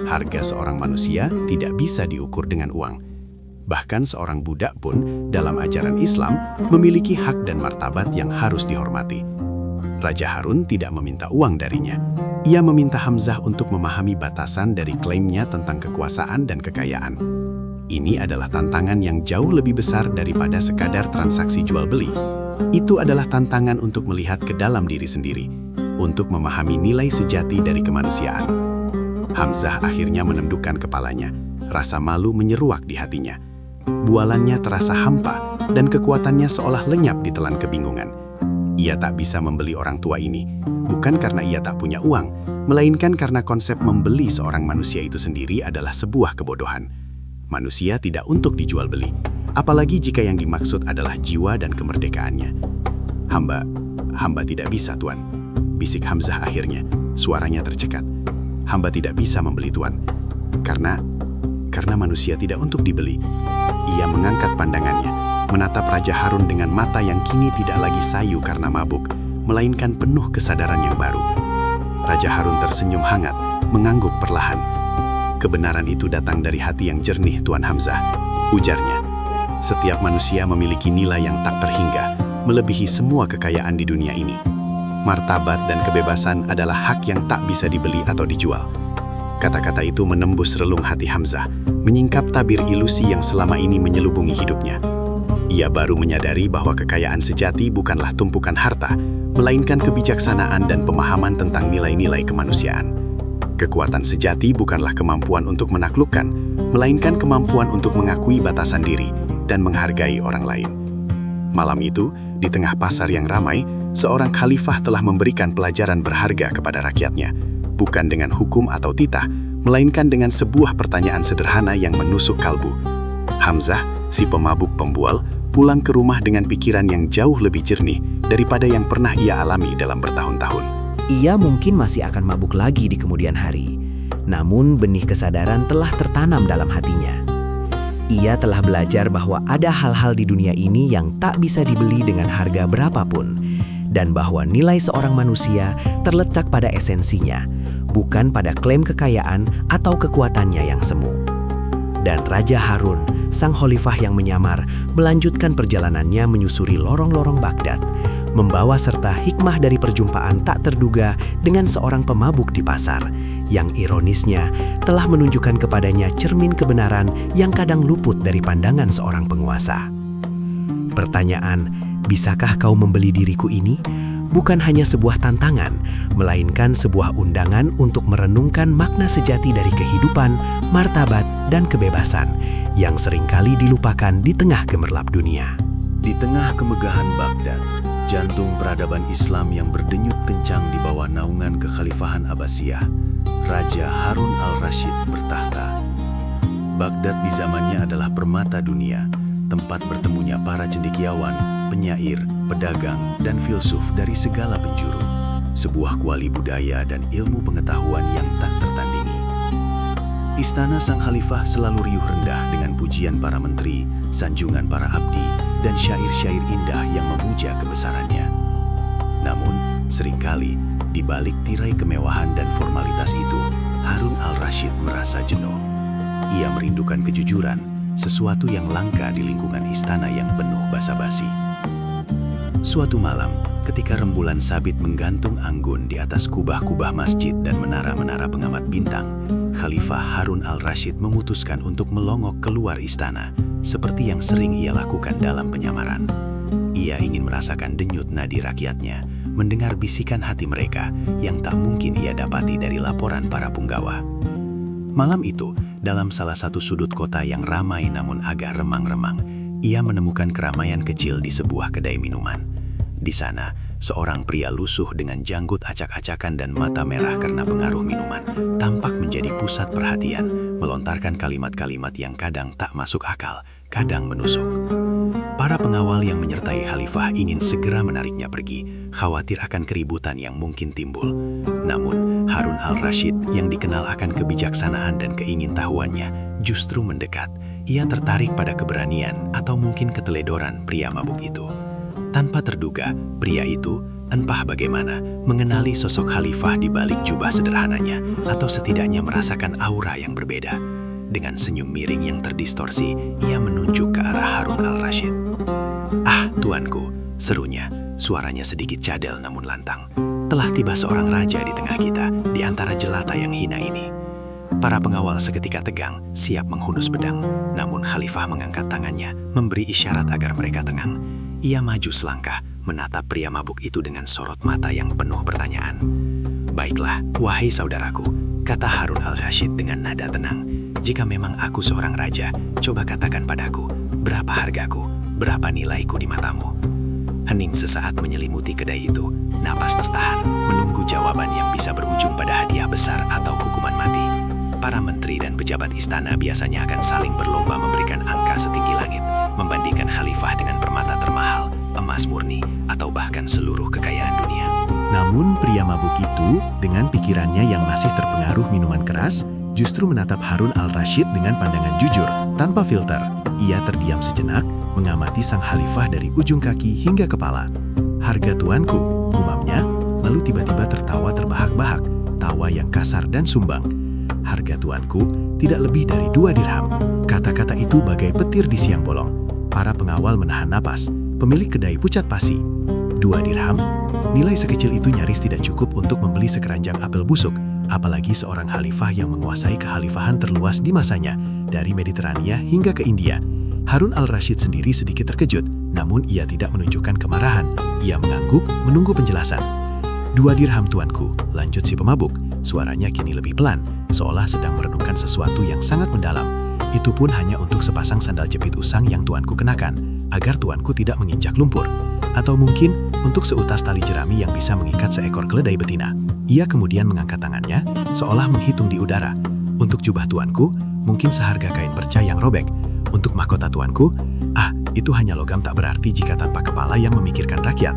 Harga seorang manusia tidak bisa diukur dengan uang. Bahkan seorang budak pun dalam ajaran Islam memiliki hak dan martabat yang harus dihormati. Raja Harun tidak meminta uang darinya. Ia meminta Hamzah untuk memahami batasan dari klaimnya tentang kekuasaan dan kekayaan. Ini adalah tantangan yang jauh lebih besar daripada sekadar transaksi jual-beli. Itu adalah tantangan untuk melihat ke dalam diri sendiri, untuk memahami nilai sejati dari kemanusiaan. Hamzah akhirnya menundukkan kepalanya, rasa malu menyeruak di hatinya. Bualannya terasa hampa dan kekuatannya seolah lenyap di telan kebingungan. Ia tak bisa membeli orang tua ini, bukan karena ia tak punya uang, melainkan karena konsep membeli seorang manusia itu sendiri adalah sebuah kebodohan. Manusia tidak untuk dijual beli, apalagi jika yang dimaksud adalah jiwa dan kemerdekaannya. Hamba tidak bisa, Tuan, bisik Hamzah akhirnya, suaranya tercekat. Hamba tidak bisa membeli, Tuan, karena manusia tidak untuk dibeli. Ia mengangkat pandangannya, menatap Raja Harun dengan mata yang kini tidak lagi sayu karena mabuk, melainkan penuh kesadaran yang baru. Raja Harun tersenyum hangat, mengangguk perlahan. "Kebenaran itu datang dari hati yang jernih, Tuan Hamzah," ujarnya. "Setiap manusia memiliki nilai yang tak terhingga, melebihi semua kekayaan di dunia ini. martabat, dan kebebasan adalah hak yang tak bisa dibeli atau dijual. Kata-kata itu menembus relung hati Hamzah, menyingkap tabir ilusi yang selama ini menyelubungi hidupnya. Ia baru menyadari bahwa kekayaan sejati bukanlah tumpukan harta, melainkan kebijaksanaan dan pemahaman tentang nilai-nilai kemanusiaan. Kekuatan sejati bukanlah kemampuan untuk menaklukkan, melainkan kemampuan untuk mengakui batasan diri dan menghargai orang lain. Malam itu, di tengah pasar yang ramai, seorang khalifah telah memberikan pelajaran berharga kepada rakyatnya, bukan dengan hukum atau titah, melainkan dengan sebuah pertanyaan sederhana yang menusuk kalbu. Hamzah, si pemabuk pembual, pulang ke rumah dengan pikiran yang jauh lebih jernih daripada yang pernah ia alami dalam bertahun-tahun. Ia mungkin masih akan mabuk lagi di kemudian hari. Namun benih kesadaran telah tertanam dalam hatinya. Ia telah belajar bahwa ada hal-hal di dunia ini yang tak bisa dibeli dengan harga berapapun, dan bahwa nilai seorang manusia terletak pada esensinya, bukan pada klaim kekayaan atau kekuatannya yang semu. Dan Raja Harun, sang khalifah yang menyamar, melanjutkan perjalanannya menyusuri lorong-lorong Baghdad, membawa serta hikmah dari perjumpaan tak terduga dengan seorang pemabuk di pasar, yang ironisnya telah menunjukkan kepadanya cermin kebenaran yang kadang luput dari pandangan seorang penguasa. Pertanyaan, bisakah kau membeli diriku ini? Bukan hanya sebuah tantangan, melainkan sebuah undangan untuk merenungkan makna sejati dari kehidupan, martabat, dan kebebasan yang seringkali dilupakan di tengah gemerlap dunia. Di tengah kemegahan Baghdad, jantung peradaban Islam yang berdenyut kencang di bawah naungan kekhalifahan Abbasiyah, Raja Harun al-Rashid bertahta. Baghdad di zamannya adalah permata dunia, tempat bertemunya para cendekiawan, penyair, pedagang, dan filsuf dari segala penjuru. Sebuah kuali budaya dan ilmu pengetahuan yang tak tertandingi. Istana sang khalifah selalu riuh rendah dengan pujian para menteri, sanjungan para abdi, dan syair-syair indah yang memuja kebesarannya. Namun, seringkali, di balik tirai kemewahan dan formalitas itu, Harun al-Rashid merasa jenuh. Ia merindukan kejujuran, sesuatu yang langka di lingkungan istana yang penuh basa-basi. Suatu malam, ketika rembulan sabit menggantung anggun di atas kubah-kubah masjid dan menara-menara pengamat bintang, Khalifah Harun al-Rashid memutuskan untuk melongok keluar istana, seperti yang sering ia lakukan dalam penyamaran. Ia ingin merasakan denyut nadi rakyatnya, mendengar bisikan hati mereka yang tak mungkin ia dapati dari laporan para punggawa. Malam itu, dalam salah satu sudut kota yang ramai namun agak remang-remang, ia menemukan keramaian kecil di sebuah kedai minuman. Di sana, seorang pria lusuh dengan janggut acak-acakan dan mata merah karena pengaruh minuman tampak menjadi pusat perhatian, melontarkan kalimat-kalimat yang kadang tak masuk akal, kadang menusuk. Para pengawal yang menyertai khalifah ingin segera menariknya pergi, khawatir akan keributan yang mungkin timbul. Namun, Harun al-Rashid yang dikenal akan kebijaksanaan dan keingintahuannya justru mendekat. Ia tertarik pada keberanian atau mungkin keteledoran pria mabuk itu. Tanpa terduga, pria itu, entah bagaimana, mengenali sosok khalifah di balik jubah sederhananya, atau setidaknya merasakan aura yang berbeda. Dengan senyum miring yang terdistorsi, ia menunjuk ke arah Harun al-Rashid. "Ah, tuanku," serunya, suaranya sedikit cadel namun lantang. "Telah tiba seorang raja di tengah kita, di antara jelata yang hina ini." Para pengawal seketika tegang, siap menghunus pedang. Namun khalifah mengangkat tangannya, memberi isyarat agar mereka tenang. Ia maju selangkah, menatap pria mabuk itu dengan sorot mata yang penuh pertanyaan. "Baiklah, wahai saudaraku," kata Harun al-Rashid dengan nada tenang. "Jika memang aku seorang raja, coba katakan padaku, berapa hargaku, berapa nilaiku di matamu?" Hening sesaat menyelimuti kedai itu, napas tertahan, menunggu jawaban yang bisa berujung pada hadiah besar atau hukuman mati. Para menteri dan pejabat istana biasanya akan saling berlomba memberikan angka setinggi langit, membandingkan khalifah dengan permata termahal, emas murni, atau bahkan seluruh kekayaan dunia. Namun pria mabuk itu, dengan pikirannya yang masih terpengaruh minuman keras, justru menatap Harun al-Rashid dengan pandangan jujur, tanpa filter. Ia terdiam sejenak, mengamati sang khalifah dari ujung kaki hingga kepala. "Harga tuanku," gumamnya, lalu tiba-tiba tertawa terbahak-bahak, tawa yang kasar dan sumbang. "Harga tuanku tidak lebih dari 2 dirham. Kata-kata itu bagai petir di siang bolong. Para pengawal menahan napas. Pemilik kedai pucat pasi. 2 dirham? Nilai sekecil itu nyaris tidak cukup untuk membeli sekeranjang apel busuk, apalagi seorang khalifah yang menguasai kekhalifahan terluas di masanya, dari Mediterania hingga ke India. Harun al-Rashid sendiri sedikit terkejut, namun ia tidak menunjukkan kemarahan. Ia mengangguk, menunggu penjelasan. 2 dirham tuanku, lanjut si pemabuk. Suaranya kini lebih pelan, seolah sedang merenungkan sesuatu yang sangat mendalam. Itu pun hanya untuk sepasang sandal jepit usang yang tuanku kenakan, agar tuanku tidak menginjak lumpur. Atau mungkin untuk seutas tali jerami yang bisa mengikat seekor keledai betina. Ia kemudian mengangkat tangannya, seolah menghitung di udara. Untuk jubah tuanku, mungkin seharga kain perca yang robek. Untuk mahkota tuanku, itu hanya logam tak berarti jika tanpa kepala yang memikirkan rakyat.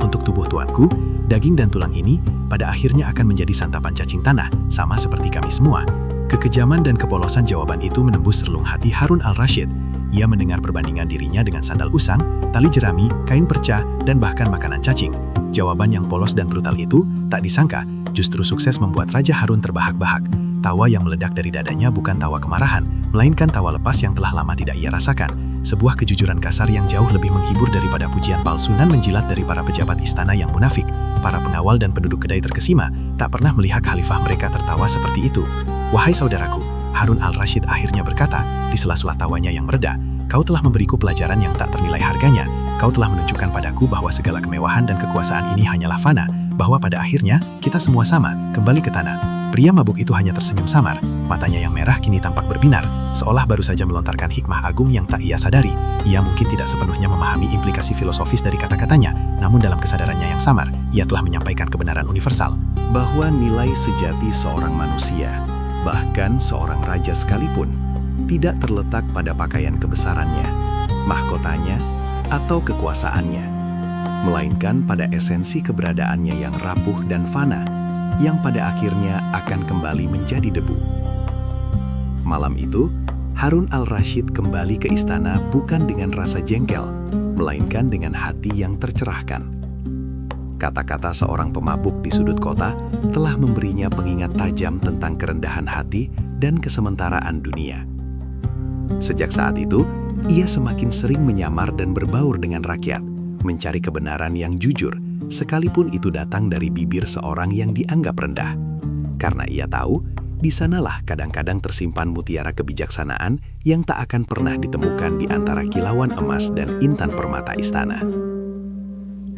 Untuk tubuh tuanku, daging dan tulang ini pada akhirnya akan menjadi santapan cacing tanah, sama seperti kami semua. Kekejaman dan kepolosan jawaban itu menembus relung hati Harun al-Rashid. Ia mendengar perbandingan dirinya dengan sandal usang, tali jerami, kain perca, dan bahkan makanan cacing. Jawaban yang polos dan brutal itu, tak disangka, justru sukses membuat Raja Harun terbahak-bahak. Tawa yang meledak dari dadanya bukan tawa kemarahan, melainkan tawa lepas yang telah lama tidak ia rasakan. Sebuah kejujuran kasar yang jauh lebih menghibur daripada pujian palsu nan menjilat dari para pejabat istana yang munafik. Para pengawal dan penduduk kedai terkesima tak pernah melihat khalifah mereka tertawa seperti itu. Wahai saudaraku, Harun al-Rashid akhirnya berkata, di sela-sela tawanya yang mereda, kau telah memberiku pelajaran yang tak ternilai harganya. Kau telah menunjukkan padaku bahwa segala kemewahan dan kekuasaan ini hanyalah fana, bahwa pada akhirnya kita semua sama, kembali ke tanah. Pria mabuk itu hanya tersenyum samar, matanya yang merah kini tampak berbinar, seolah baru saja melontarkan hikmah agung yang tak ia sadari. Ia mungkin tidak sepenuhnya memahami implikasi filosofis dari kata-katanya, namun dalam kesadarannya yang samar, ia telah menyampaikan kebenaran universal. Bahwa nilai sejati seorang manusia, bahkan seorang raja sekalipun, tidak terletak pada pakaian kebesarannya, mahkotanya, atau kekuasaannya, melainkan pada esensi keberadaannya yang rapuh dan fana, yang pada akhirnya akan kembali menjadi debu. Malam itu, Harun al-Rashid kembali ke istana bukan dengan rasa jengkel, melainkan dengan hati yang tercerahkan. Kata-kata seorang pemabuk di sudut kota telah memberinya pengingat tajam tentang kerendahan hati dan kesementaraan dunia. Sejak saat itu, ia semakin sering menyamar dan berbaur dengan rakyat, mencari kebenaran yang jujur, sekalipun itu datang dari bibir seorang yang dianggap rendah. Karena ia tahu, di sanalah kadang-kadang tersimpan mutiara kebijaksanaan yang tak akan pernah ditemukan di antara kilauan emas dan intan permata istana.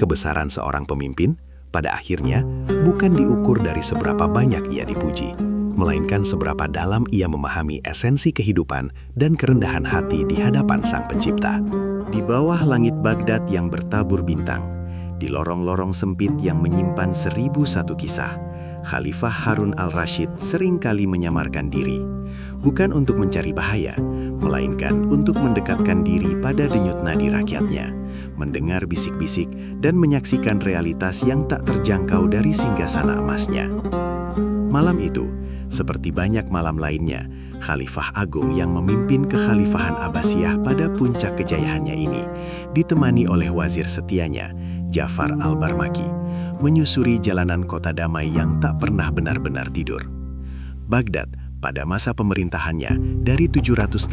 Kebesaran seorang pemimpin, pada akhirnya, bukan diukur dari seberapa banyak ia dipuji, melainkan seberapa dalam ia memahami esensi kehidupan dan kerendahan hati di hadapan Sang Pencipta. Di bawah langit Baghdad yang bertabur bintang, di lorong-lorong sempit yang menyimpan 1001 kisah, Khalifah Harun al-Rashid seringkali menyamarkan diri, bukan untuk mencari bahaya, melainkan untuk mendekatkan diri pada denyut nadi rakyatnya, mendengar bisik-bisik dan menyaksikan realitas yang tak terjangkau dari singgasana emasnya. Malam itu, seperti banyak malam lainnya, Khalifah Agung yang memimpin kekhalifahan Abbasiyah pada puncak kejayaannya ini, ditemani oleh wazir setianya, Ja'far al-Barmaki, menyusuri jalanan kota damai yang tak pernah benar-benar tidur. Baghdad pada masa pemerintahannya dari 786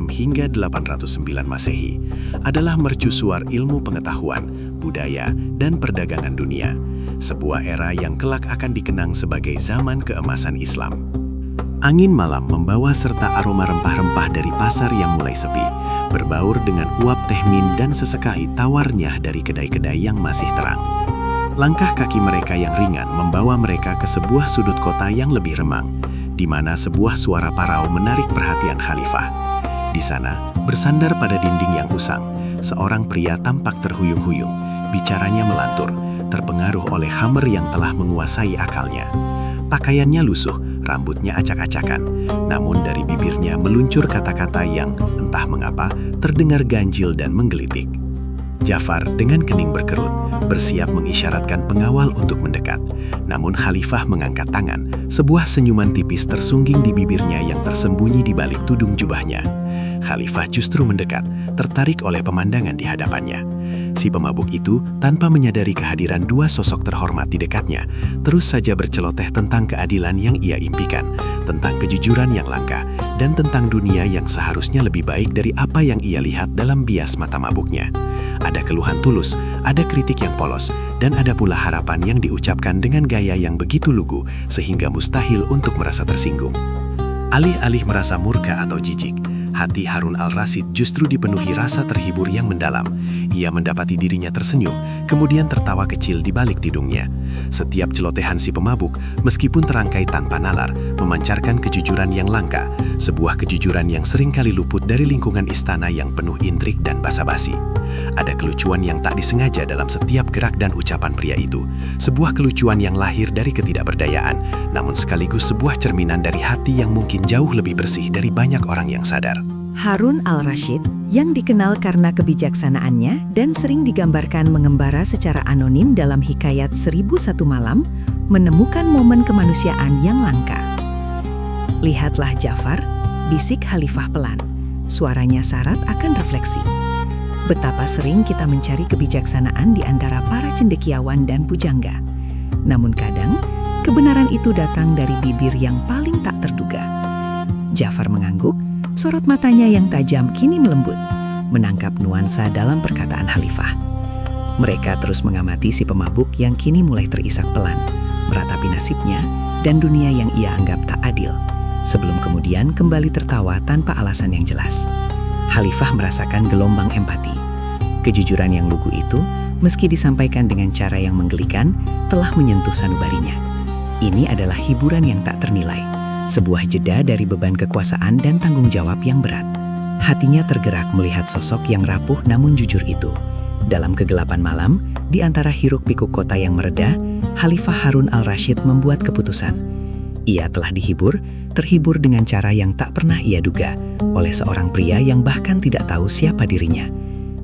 hingga 809 Masehi adalah mercusuar ilmu pengetahuan, budaya, dan perdagangan dunia, sebuah era yang kelak akan dikenang sebagai zaman keemasan Islam. Angin malam membawa serta aroma rempah-rempah dari pasar yang mulai sepi, berbaur dengan uap teh min dan sesekali tawarnya dari kedai-kedai yang masih terang. Langkah kaki mereka yang ringan membawa mereka ke sebuah sudut kota yang lebih remang, di mana sebuah suara parau menarik perhatian khalifah. Di sana, bersandar pada dinding yang usang, seorang pria tampak terhuyung-huyung, bicaranya melantur, terpengaruh oleh khamr yang telah menguasai akalnya. Pakaiannya lusuh, rambutnya acak-acakan, namun dari bibirnya meluncur kata-kata yang, entah mengapa, terdengar ganjil dan menggelitik. Ja'far dengan kening berkerut, bersiap mengisyaratkan pengawal untuk mendekat. Namun Khalifah mengangkat tangan, sebuah senyuman tipis tersungging di bibirnya yang tersembunyi di balik tudung jubahnya. Khalifah justru mendekat, tertarik oleh pemandangan di hadapannya. Si pemabuk itu, tanpa menyadari kehadiran dua sosok terhormat di dekatnya, terus saja berceloteh tentang keadilan yang ia impikan, tentang kejujuran yang langka, dan tentang dunia yang seharusnya lebih baik dari apa yang ia lihat dalam bias mata mabuknya. ada keluhan tulus, ada kritik yang polos, dan ada pula harapan yang diucapkan dengan gaya yang begitu lugu sehingga mustahil untuk merasa tersinggung. Alih-alih merasa murka atau jijik, hati Harun al-Rasyid justru dipenuhi rasa terhibur yang mendalam. Ia mendapati dirinya tersenyum, kemudian tertawa kecil di balik tidungnya. Setiap celotehan si pemabuk, meskipun terangkai tanpa nalar, memancarkan kejujuran yang langka, sebuah kejujuran yang seringkali luput dari lingkungan istana yang penuh intrik dan basa-basi. Ada kelucuan yang tak disengaja dalam setiap gerak dan ucapan pria itu, sebuah kelucuan yang lahir dari ketidakberdayaan, namun sekaligus sebuah cerminan dari hati yang mungkin jauh lebih bersih dari banyak orang yang sadar. Harun al-Rasyid, yang dikenal karena kebijaksanaannya dan sering digambarkan mengembara secara anonim dalam hikayat 1001 Malam, menemukan momen kemanusiaan yang langka. "Lihatlah Ja'far," bisik Khalifah pelan. Suaranya syarat akan refleksi. Betapa sering kita mencari kebijaksanaan di antara para cendekiawan dan pujangga. Namun kadang, kebenaran itu datang dari bibir yang paling tak terduga. Ja'far mengangguk, sorot matanya yang tajam kini melembut, menangkap nuansa dalam perkataan Khalifah. Mereka terus mengamati si pemabuk yang kini mulai terisak pelan, meratapi nasibnya dan dunia yang ia anggap tak adil, sebelum kemudian kembali tertawa tanpa alasan yang jelas. Khalifah merasakan gelombang empati. Kejujuran yang lugu itu, meski disampaikan dengan cara yang menggelikan, telah menyentuh sanubarinya. Ini adalah hiburan yang tak ternilai, sebuah jeda dari beban kekuasaan dan tanggung jawab yang berat. Hatinya tergerak melihat sosok yang rapuh namun jujur itu. Dalam kegelapan malam, di antara hiruk-pikuk kota yang mereda, Khalifah Harun al-Rasyid membuat keputusan. Ia telah terhibur dengan cara yang tak pernah ia duga, oleh seorang pria yang bahkan tidak tahu siapa dirinya.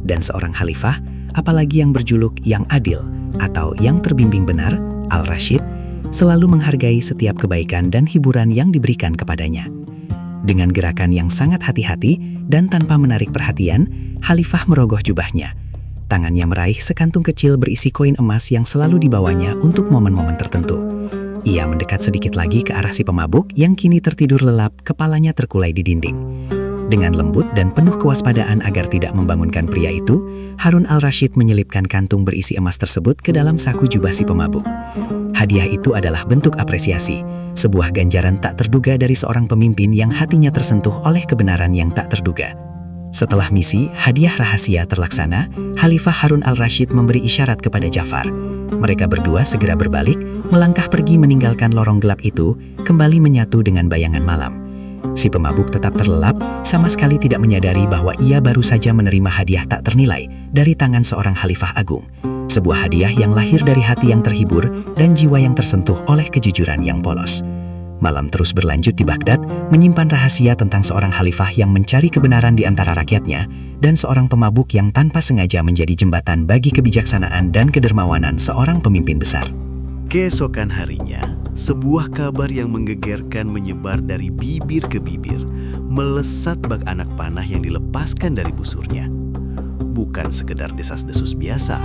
Dan seorang khalifah, apalagi yang berjuluk yang adil atau yang terbimbing benar, al-Rasyid, selalu menghargai setiap kebaikan dan hiburan yang diberikan kepadanya. Dengan gerakan yang sangat hati-hati dan tanpa menarik perhatian, Khalifah merogoh jubahnya. Tangannya meraih sekantung kecil berisi koin emas yang selalu dibawanya untuk momen-momen tertentu. Ia mendekat sedikit lagi ke arah si pemabuk yang kini tertidur lelap, kepalanya terkulai di dinding. Dengan lembut dan penuh kewaspadaan agar tidak membangunkan pria itu, Harun al-Rasyid menyelipkan kantung berisi emas tersebut ke dalam saku jubah si pemabuk. Hadiah itu adalah bentuk apresiasi, sebuah ganjaran tak terduga dari seorang pemimpin yang hatinya tersentuh oleh kebenaran yang tak terduga. Setelah misi hadiah rahasia terlaksana, Khalifah Harun al-Rasyid memberi isyarat kepada Ja'far. Mereka berdua segera berbalik, melangkah pergi meninggalkan lorong gelap itu, kembali menyatu dengan bayangan malam. Si pemabuk tetap terlelap, sama sekali tidak menyadari bahwa ia baru saja menerima hadiah tak ternilai dari tangan seorang Khalifah Agung. Sebuah hadiah yang lahir dari hati yang terhibur dan jiwa yang tersentuh oleh kejujuran yang polos. Malam terus berlanjut di Baghdad, menyimpan rahasia tentang seorang khalifah yang mencari kebenaran di antara rakyatnya, dan seorang pemabuk yang tanpa sengaja menjadi jembatan bagi kebijaksanaan dan kedermawanan seorang pemimpin besar. Keesokan harinya, sebuah kabar yang menggegerkan menyebar dari bibir ke bibir, melesat bak anak panah yang dilepaskan dari busurnya. Bukan sekedar desas-desus biasa,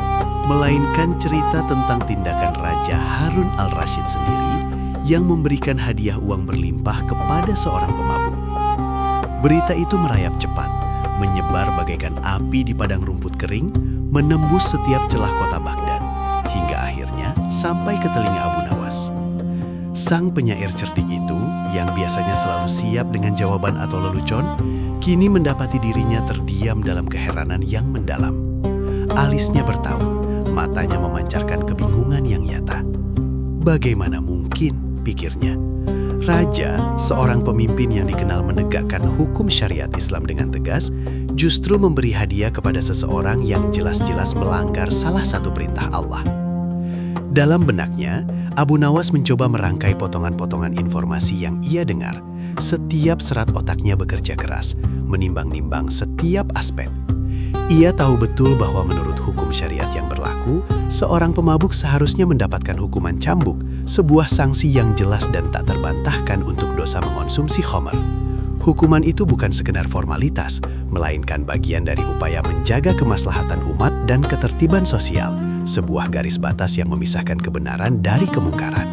melainkan cerita tentang tindakan Raja Harun al-Rasyid sendiri yang memberikan hadiah uang berlimpah kepada seorang pemabuk. Berita itu merayap cepat, menyebar bagaikan api di padang rumput kering, menembus setiap celah kota Baghdad, hingga akhirnya sampai ke telinga Abu Nawas. Sang penyair cerdik itu, yang biasanya selalu siap dengan jawaban atau lelucon, kini mendapati dirinya terdiam dalam keheranan yang mendalam. Alisnya bertaut, matanya memancarkan kebingungan yang nyata. Bagaimana mungkin, pikirnya, raja, seorang pemimpin yang dikenal menegakkan hukum syariat Islam dengan tegas, justru memberi hadiah kepada seseorang yang jelas-jelas melanggar salah satu perintah Allah. Dalam benaknya, Abu Nawas mencoba merangkai potongan-potongan informasi yang ia dengar. Setiap serat otaknya bekerja keras, menimbang-nimbang setiap aspek. Ia tahu betul bahwa menurut hukum syariat yang berlaku, seorang pemabuk seharusnya mendapatkan hukuman cambuk, sebuah sanksi yang jelas dan tak terbantahkan untuk dosa mengonsumsi khamr. Hukuman itu bukan sekedar formalitas, melainkan bagian dari upaya menjaga kemaslahatan umat dan ketertiban sosial, sebuah garis batas yang memisahkan kebenaran dari kemungkaran.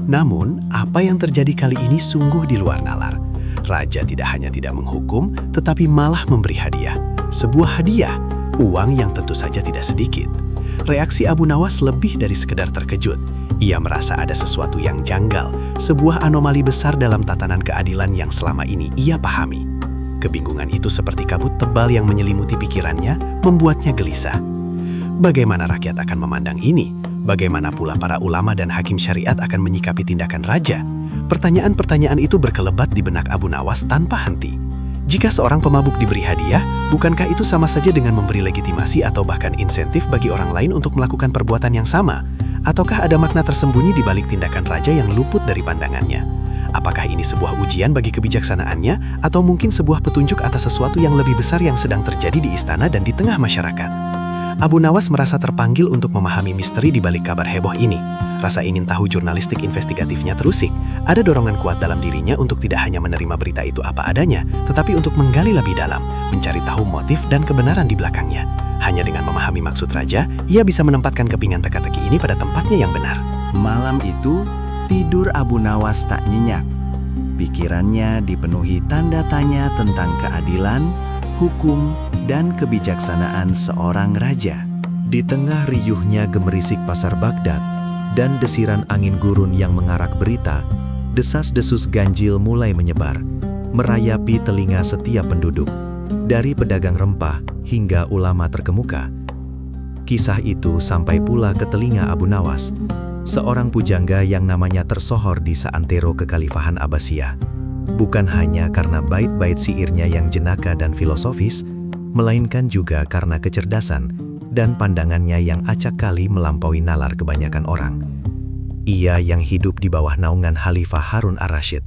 Namun, apa yang terjadi kali ini sungguh di luar nalar. Raja tidak hanya tidak menghukum, tetapi malah memberi hadiah. Sebuah hadiah, Uang yang tentu saja tidak sedikit. Reaksi Abu Nawas lebih dari sekedar terkejut. Ia merasa ada sesuatu yang janggal, sebuah anomali besar dalam tatanan keadilan yang selama ini ia pahami. Kebingungan itu seperti kabut tebal yang menyelimuti pikirannya, membuatnya gelisah. Bagaimana rakyat akan memandang ini? Bagaimana pula para ulama dan hakim syariat akan menyikapi tindakan raja? Pertanyaan-pertanyaan itu berkelebat di benak Abu Nawas tanpa henti. Jika seorang pemabuk diberi hadiah, bukankah itu sama saja dengan memberi legitimasi atau bahkan insentif bagi orang lain untuk melakukan perbuatan yang sama? Ataukah ada makna tersembunyi di balik tindakan raja yang luput dari pandangannya? Apakah ini sebuah ujian bagi kebijaksanaannya, atau mungkin sebuah petunjuk atas sesuatu yang lebih besar yang sedang terjadi di istana dan di tengah masyarakat? Abu Nawas merasa terpanggil untuk memahami misteri di balik kabar heboh ini. Rasa ingin tahu jurnalistik investigatifnya terusik. Ada dorongan kuat dalam dirinya untuk tidak hanya menerima berita itu apa adanya, tetapi untuk menggali lebih dalam, mencari tahu motif dan kebenaran di belakangnya. Hanya dengan memahami maksud raja, ia bisa menempatkan kepingan teka-teki ini pada tempatnya yang benar. Malam itu, tidur Abu Nawas tak nyenyak. Pikirannya dipenuhi tanda tanya tentang keadilan, hukum, dan kebijaksanaan seorang raja. Di tengah riuhnya gemerisik pasar Baghdad dan desiran angin gurun yang mengarak berita, desas-desus ganjil mulai menyebar, merayapi telinga setiap penduduk, dari pedagang rempah hingga ulama terkemuka. Kisah itu sampai pula ke telinga Abu Nawas, seorang pujangga yang namanya tersohor di seantero kekhalifahan Abbasiyah. Bukan hanya karena bait-bait syairnya yang jenaka dan filosofis, melainkan juga karena kecerdasan dan pandangannya yang acak kali melampaui nalar kebanyakan orang. Ia yang hidup di bawah naungan Khalifah Harun ar-Rasyid,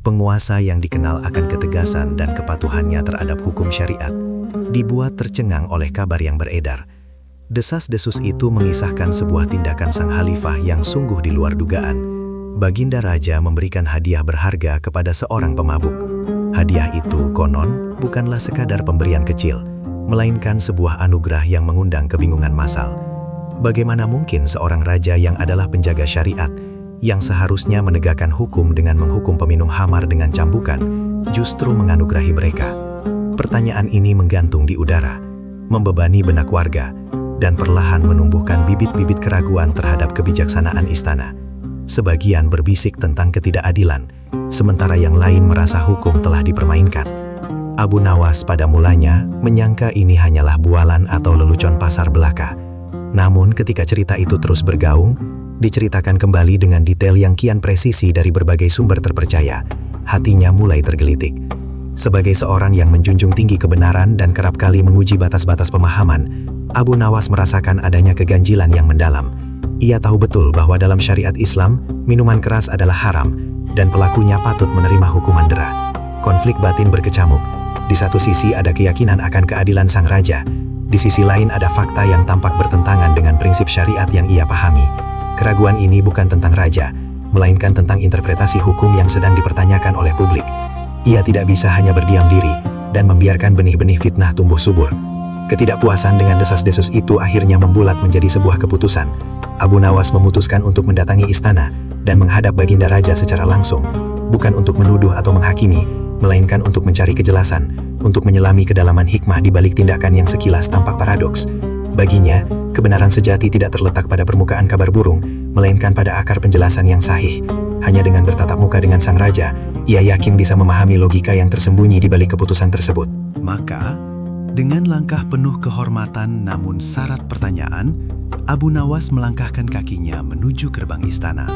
penguasa yang dikenal akan ketegasan dan kepatuhannya terhadap hukum syariat, dibuat tercengang oleh kabar yang beredar. Desas-desus itu mengisahkan sebuah tindakan sang Khalifah yang sungguh di luar dugaan. Baginda Raja memberikan hadiah berharga kepada seorang pemabuk. Hadiah itu konon bukanlah sekadar pemberian kecil, melainkan sebuah anugerah yang mengundang kebingungan massal. Bagaimana mungkin seorang raja yang adalah penjaga syariat, yang seharusnya menegakkan hukum dengan menghukum peminum khamar dengan cambukan, justru menganugerahi mereka? Pertanyaan ini menggantung di udara, membebani benak warga, dan perlahan menumbuhkan bibit-bibit keraguan terhadap kebijaksanaan istana. Sebagian berbisik tentang ketidakadilan, sementara yang lain merasa hukum telah dipermainkan. Abu Nawas pada mulanya menyangka ini hanyalah bualan atau lelucon pasar belaka. Namun ketika cerita itu terus bergaung, diceritakan kembali dengan detail yang kian presisi dari berbagai sumber terpercaya, hatinya mulai tergelitik. Sebagai seorang yang menjunjung tinggi kebenaran dan kerap kali menguji batas-batas pemahaman, Abu Nawas merasakan adanya keganjilan yang mendalam. Ia tahu betul bahwa dalam syariat Islam, minuman keras adalah haram, dan pelakunya patut menerima hukuman dera. Konflik batin berkecamuk. Di satu sisi ada keyakinan akan keadilan sang raja, di sisi lain ada fakta yang tampak bertentangan dengan prinsip syariat yang ia pahami. Keraguan ini bukan tentang raja, melainkan tentang interpretasi hukum yang sedang dipertanyakan oleh publik. Ia tidak bisa hanya berdiam diri dan membiarkan benih-benih fitnah tumbuh subur. Ketidakpuasan dengan desas-desus itu akhirnya membulat menjadi sebuah keputusan. Abu Nawas memutuskan untuk mendatangi istana dan menghadap Baginda Raja secara langsung, bukan untuk menuduh atau menghakimi, melainkan untuk mencari kejelasan, untuk menyelami kedalaman hikmah di balik tindakan yang sekilas tampak paradoks. Baginya, kebenaran sejati tidak terletak pada permukaan kabar burung, melainkan pada akar penjelasan yang sahih. Hanya dengan bertatap muka dengan sang raja, ia yakin bisa memahami logika yang tersembunyi di balik keputusan tersebut. Maka, dengan langkah penuh kehormatan namun syarat pertanyaan, Abu Nawas melangkahkan kakinya menuju gerbang istana.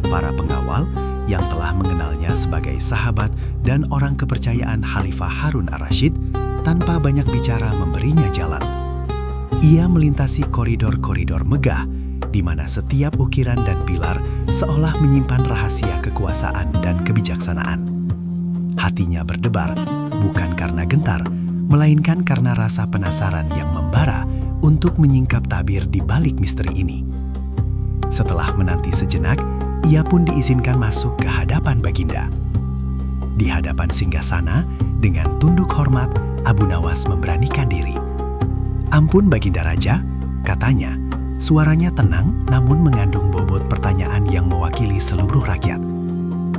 Para pengawal yang telah mengenalnya sebagai sahabat dan orang kepercayaan Khalifah Harun ar-Rasyid tanpa banyak bicara memberinya jalan. Ia melintasi koridor-koridor megah di mana setiap ukiran dan pilar seolah menyimpan rahasia kekuasaan dan kebijaksanaan. Hatinya berdebar bukan karena gentar, melainkan karena rasa penasaran yang membara untuk menyingkap tabir di balik misteri ini. Setelah menanti sejenak, ia pun diizinkan masuk ke hadapan Baginda. Di hadapan singgasana, dengan tunduk hormat, Abu Nawas memberanikan diri. "Ampun Baginda Raja," katanya. Suaranya tenang namun mengandung bobot pertanyaan yang mewakili seluruh rakyat.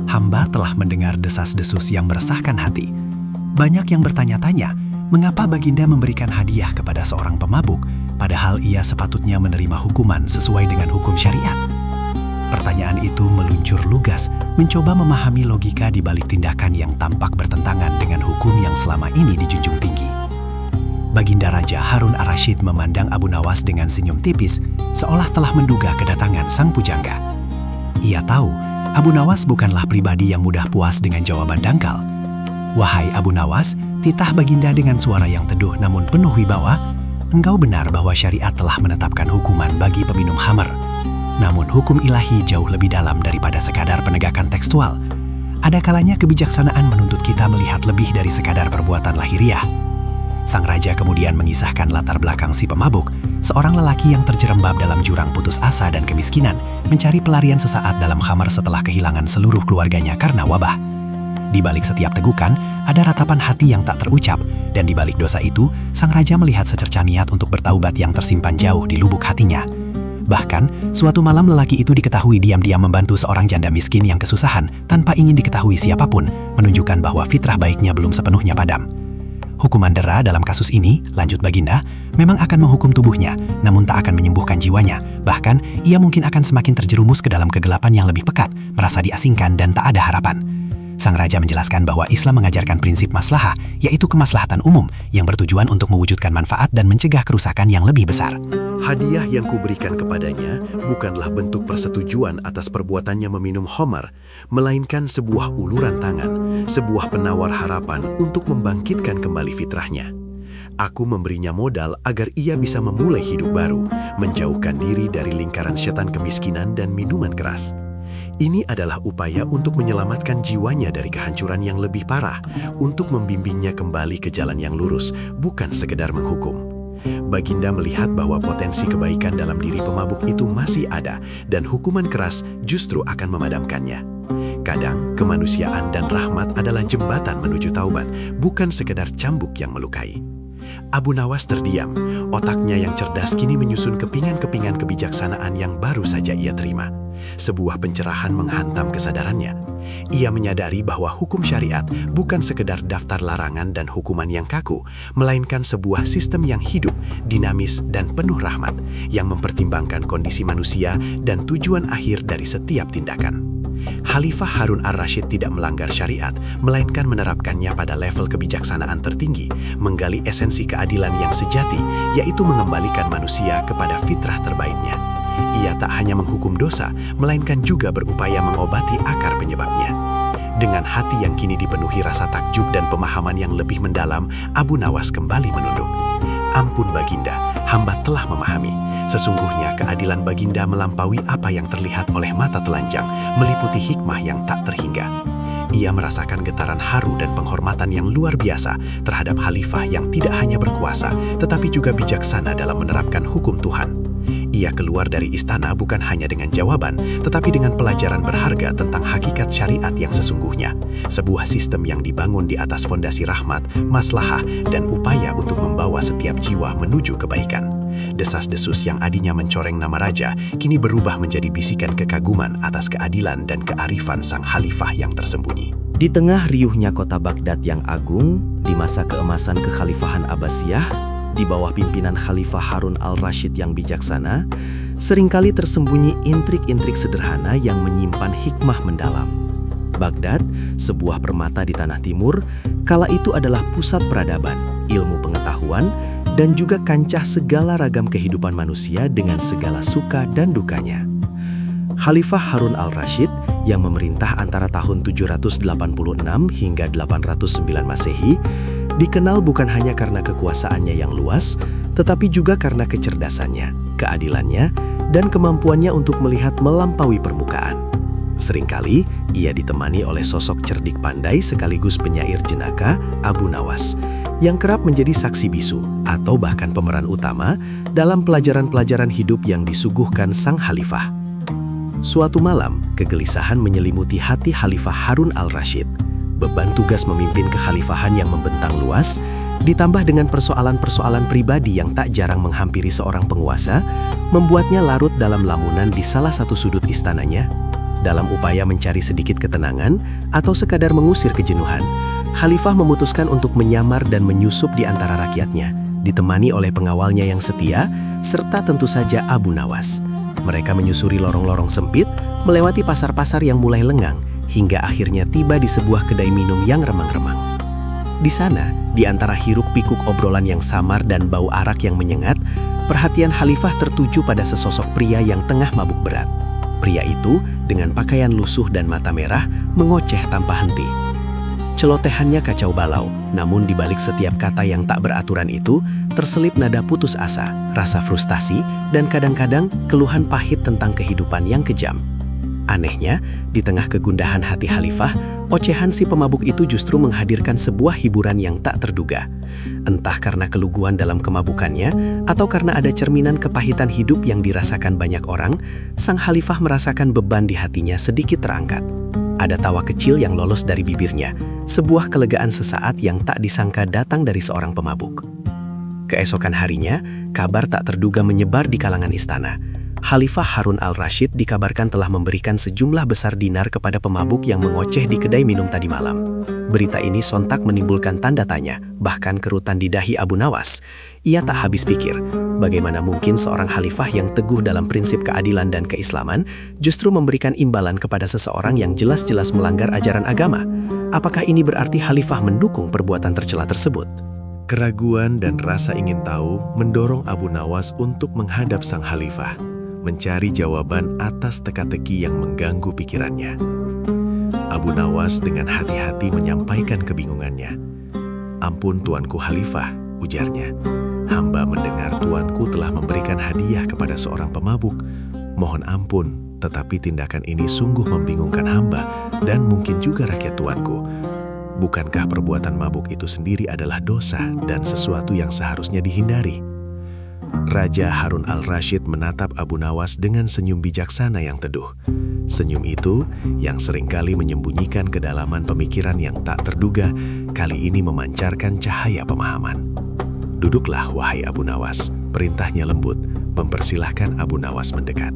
"Hamba telah mendengar desas-desus yang meresahkan hati. Banyak yang bertanya-tanya, Mengapa Baginda memberikan hadiah kepada seorang pemabuk, padahal ia sepatutnya menerima hukuman sesuai dengan hukum syariat? Pertanyaan itu meluncur lugas, mencoba memahami logika di balik tindakan yang tampak bertentangan dengan hukum yang selama ini dijunjung tinggi. Baginda Raja Harun ar-Rasyid memandang Abu Nawas dengan senyum tipis, seolah telah menduga kedatangan sang pujangga. Ia tahu, Abu Nawas bukanlah pribadi yang mudah puas dengan jawaban dangkal. "Wahai Abu Nawas," titah Baginda dengan suara yang teduh namun penuh wibawa, "engkau benar bahwa syariat telah menetapkan hukuman bagi peminum khamr. Namun hukum ilahi jauh lebih dalam daripada sekadar penegakan tekstual. Ada kalanya kebijaksanaan menuntut kita melihat lebih dari sekadar perbuatan lahiriah." Sang raja kemudian mengisahkan latar belakang si pemabuk, seorang lelaki yang terjerembab dalam jurang putus asa dan kemiskinan, mencari pelarian sesaat dalam khamar setelah kehilangan seluruh keluarganya karena wabah. Di balik setiap tegukan, ada ratapan hati yang tak terucap, dan di balik dosa itu, sang raja melihat secerca niat untuk bertaubat yang tersimpan jauh di lubuk hatinya. Bahkan, suatu malam lelaki itu diketahui diam-diam membantu seorang janda miskin yang kesusahan tanpa ingin diketahui siapapun, menunjukkan bahwa fitrah baiknya belum sepenuhnya padam. Hukuman dera dalam kasus ini, lanjut Baginda, memang akan menghukum tubuhnya, namun tak akan menyembuhkan jiwanya. Bahkan, ia mungkin akan semakin terjerumus ke dalam kegelapan yang lebih pekat, merasa diasingkan dan tak ada harapan. Sang raja menjelaskan bahwa Islam mengajarkan prinsip maslahah, yaitu kemaslahatan umum yang bertujuan untuk mewujudkan manfaat dan mencegah kerusakan yang lebih besar. Hadiah yang kuberikan kepadanya bukanlah bentuk persetujuan atas perbuatannya meminum khamar, melainkan sebuah uluran tangan, sebuah penawar harapan untuk membangkitkan kembali fitrahnya. Aku memberinya modal agar ia bisa memulai hidup baru, menjauhkan diri dari lingkaran setan kemiskinan dan minuman keras. Ini adalah upaya untuk menyelamatkan jiwanya dari kehancuran yang lebih parah, untuk membimbingnya kembali ke jalan yang lurus, bukan sekedar menghukum. Baginda melihat bahwa potensi kebaikan dalam diri pemabuk itu masih ada, dan hukuman keras justru akan memadamkannya. Kadang, kemanusiaan dan rahmat adalah jembatan menuju taubat, bukan sekedar cambuk yang melukai. Abu Nawas terdiam, otaknya yang cerdas kini menyusun kepingan-kepingan kebijaksanaan yang baru saja ia terima. Sebuah pencerahan menghantam kesadarannya. Ia menyadari bahwa hukum syariat bukan sekedar daftar larangan dan hukuman yang kaku, melainkan sebuah sistem yang hidup, dinamis, dan penuh rahmat, yang mempertimbangkan kondisi manusia dan tujuan akhir dari setiap tindakan. Khalifah Harun ar-Rasyid tidak melanggar syariat, melainkan menerapkannya pada level kebijaksanaan tertinggi, menggali esensi keadilan yang sejati, yaitu mengembalikan manusia kepada fitrah terbaiknya. Ia tak hanya menghukum dosa, melainkan juga berupaya mengobati akar penyebabnya. Dengan hati yang kini dipenuhi rasa takjub dan pemahaman yang lebih mendalam, Abu Nawas kembali menunduk. "Ampun Baginda, hamba telah memahami. Sesungguhnya keadilan Baginda melampaui apa yang terlihat oleh mata telanjang, meliputi hikmah yang tak terhingga." Ia merasakan getaran haru dan penghormatan yang luar biasa terhadap khalifah yang tidak hanya berkuasa, tetapi juga bijaksana dalam menerapkan hukum Tuhan. Ia keluar dari istana bukan hanya dengan jawaban, tetapi dengan pelajaran berharga tentang hakikat syariat yang sesungguhnya. Sebuah sistem yang dibangun di atas fondasi rahmat, maslahah, dan upaya untuk membawa setiap jiwa menuju kebaikan. Desas-desus yang adinya mencoreng nama raja, kini berubah menjadi bisikan kekaguman atas keadilan dan kearifan sang khalifah yang tersembunyi. Di tengah riuhnya kota Baghdad yang agung, di masa keemasan kekhalifahan Abbasiyah, di bawah pimpinan Khalifah Harun al-Rasyid yang bijaksana, seringkali tersembunyi intrik-intrik sederhana yang menyimpan hikmah mendalam. Baghdad, sebuah permata di tanah timur, kala itu adalah pusat peradaban, ilmu pengetahuan, dan juga kancah segala ragam kehidupan manusia dengan segala suka dan dukanya. Khalifah Harun al-Rasyid yang memerintah antara tahun 786 hingga 809 Masehi dikenal bukan hanya karena kekuasaannya yang luas, tetapi juga karena kecerdasannya, keadilannya, dan kemampuannya untuk melihat melampaui permukaan. Seringkali, ia ditemani oleh sosok cerdik pandai sekaligus penyair jenaka, Abu Nawas, yang kerap menjadi saksi bisu atau bahkan pemeran utama dalam pelajaran-pelajaran hidup yang disuguhkan sang khalifah. Suatu malam, kegelisahan menyelimuti hati Khalifah Harun al-Rasyid. Beban tugas memimpin kekhalifahan yang membentang luas, ditambah dengan persoalan-persoalan pribadi yang tak jarang menghampiri seorang penguasa, membuatnya larut dalam lamunan di salah satu sudut istananya. Dalam upaya mencari sedikit ketenangan atau sekadar mengusir kejenuhan, Khalifah memutuskan untuk menyamar dan menyusup di antara rakyatnya, ditemani oleh pengawalnya yang setia, serta tentu saja Abu Nawas. Mereka menyusuri lorong-lorong sempit, melewati pasar-pasar yang mulai lengang, hingga akhirnya tiba di sebuah kedai minum yang remang-remang. Di sana, di antara hiruk-pikuk obrolan yang samar dan bau arak yang menyengat, perhatian Khalifah tertuju pada sesosok pria yang tengah mabuk berat. Pria itu, dengan pakaian lusuh dan mata merah, mengoceh tanpa henti. Celotehannya kacau balau, namun di balik setiap kata yang tak beraturan itu, terselip nada putus asa, rasa frustasi, dan kadang-kadang keluhan pahit tentang kehidupan yang kejam. Anehnya, di tengah kegundahan hati Khalifah, ocehan si pemabuk itu justru menghadirkan sebuah hiburan yang tak terduga. Entah karena keluguan dalam kemabukannya, atau karena ada cerminan kepahitan hidup yang dirasakan banyak orang, sang Khalifah merasakan beban di hatinya sedikit terangkat. Ada tawa kecil yang lolos dari bibirnya, sebuah kelegaan sesaat yang tak disangka datang dari seorang pemabuk. Keesokan harinya, kabar tak terduga menyebar di kalangan istana. Khalifah Harun al-Rashid dikabarkan telah memberikan sejumlah besar dinar kepada pemabuk yang mengoceh di kedai minum tadi malam. Berita ini sontak menimbulkan tanda tanya, bahkan kerutan di dahi Abu Nawas. Ia tak habis pikir, bagaimana mungkin seorang khalifah yang teguh dalam prinsip keadilan dan keislaman justru memberikan imbalan kepada seseorang yang jelas-jelas melanggar ajaran agama? Apakah ini berarti khalifah mendukung perbuatan tercela tersebut? Keraguan dan rasa ingin tahu mendorong Abu Nawas untuk menghadap sang khalifah, mencari jawaban atas teka-teki yang mengganggu pikirannya. Abu Nawas dengan hati-hati menyampaikan kebingungannya. "Ampun tuanku Khalifah," ujarnya. "Hamba mendengar tuanku telah memberikan hadiah kepada seorang pemabuk. Mohon ampun, tetapi tindakan ini sungguh membingungkan hamba dan mungkin juga rakyat tuanku. Bukankah perbuatan mabuk itu sendiri adalah dosa dan sesuatu yang seharusnya dihindari?" Raja Harun al-Rashid menatap Abu Nawas dengan senyum bijaksana yang teduh. Senyum itu, yang seringkali menyembunyikan kedalaman pemikiran yang tak terduga, kali ini memancarkan cahaya pemahaman. "Duduklah, wahai Abu Nawas," perintahnya lembut, mempersilahkan Abu Nawas mendekat.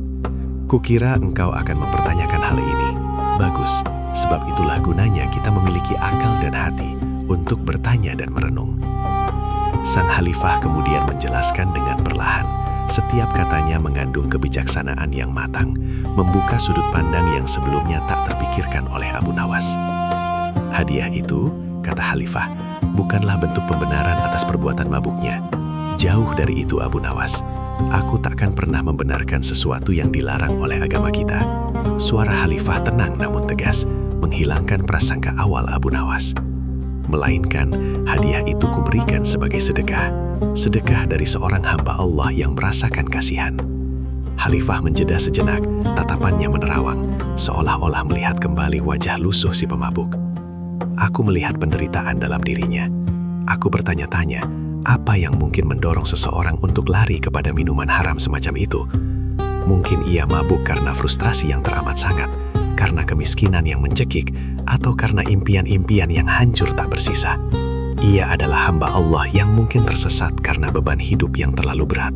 "Kukira engkau akan mempertanyakan hal ini. Bagus, sebab itulah gunanya kita memiliki akal dan hati untuk bertanya dan merenung." Sang khalifah kemudian menjelaskan dengan perlahan. Setiap katanya mengandung kebijaksanaan yang matang, membuka sudut pandang yang sebelumnya tak terpikirkan oleh Abu Nawas. "Hadiah itu," kata khalifah, "bukanlah bentuk pembenaran atas perbuatan mabuknya. Jauh dari itu Abu Nawas. Aku takkan pernah membenarkan sesuatu yang dilarang oleh agama kita." Suara khalifah tenang namun tegas, menghilangkan prasangka awal Abu Nawas. "Melainkan, hadiah itu kuberikan sebagai sedekah. Sedekah dari seorang hamba Allah yang merasakan kasihan." Khalifah menjeda sejenak, tatapannya menerawang, seolah-olah melihat kembali wajah lusuh si pemabuk. "Aku melihat penderitaan dalam dirinya. Aku bertanya-tanya, apa yang mungkin mendorong seseorang untuk lari kepada minuman haram semacam itu? Mungkin ia mabuk karena frustrasi yang teramat sangat, karena kemiskinan yang mencekik, atau karena impian-impian yang hancur tak bersisa. Ia adalah hamba Allah yang mungkin tersesat karena beban hidup yang terlalu berat."